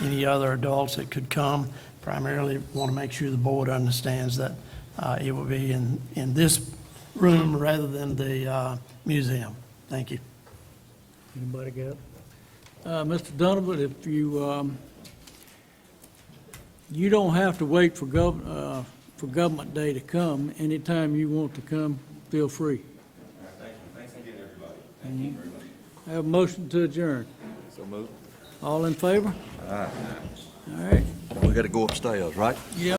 any other adults that could come, primarily want to make sure the board understands that it will be in this room rather than the museum. Thank you. Anybody got it? Mr. Donovan, if you, you don't have to wait for Government Day to come. Anytime you want to come, feel free. Thank you. Thanks again, everybody. Thank you very much. I have a motion to adjourn. So moved. All in favor? All right. All right. We got to go upstairs, right? Yep.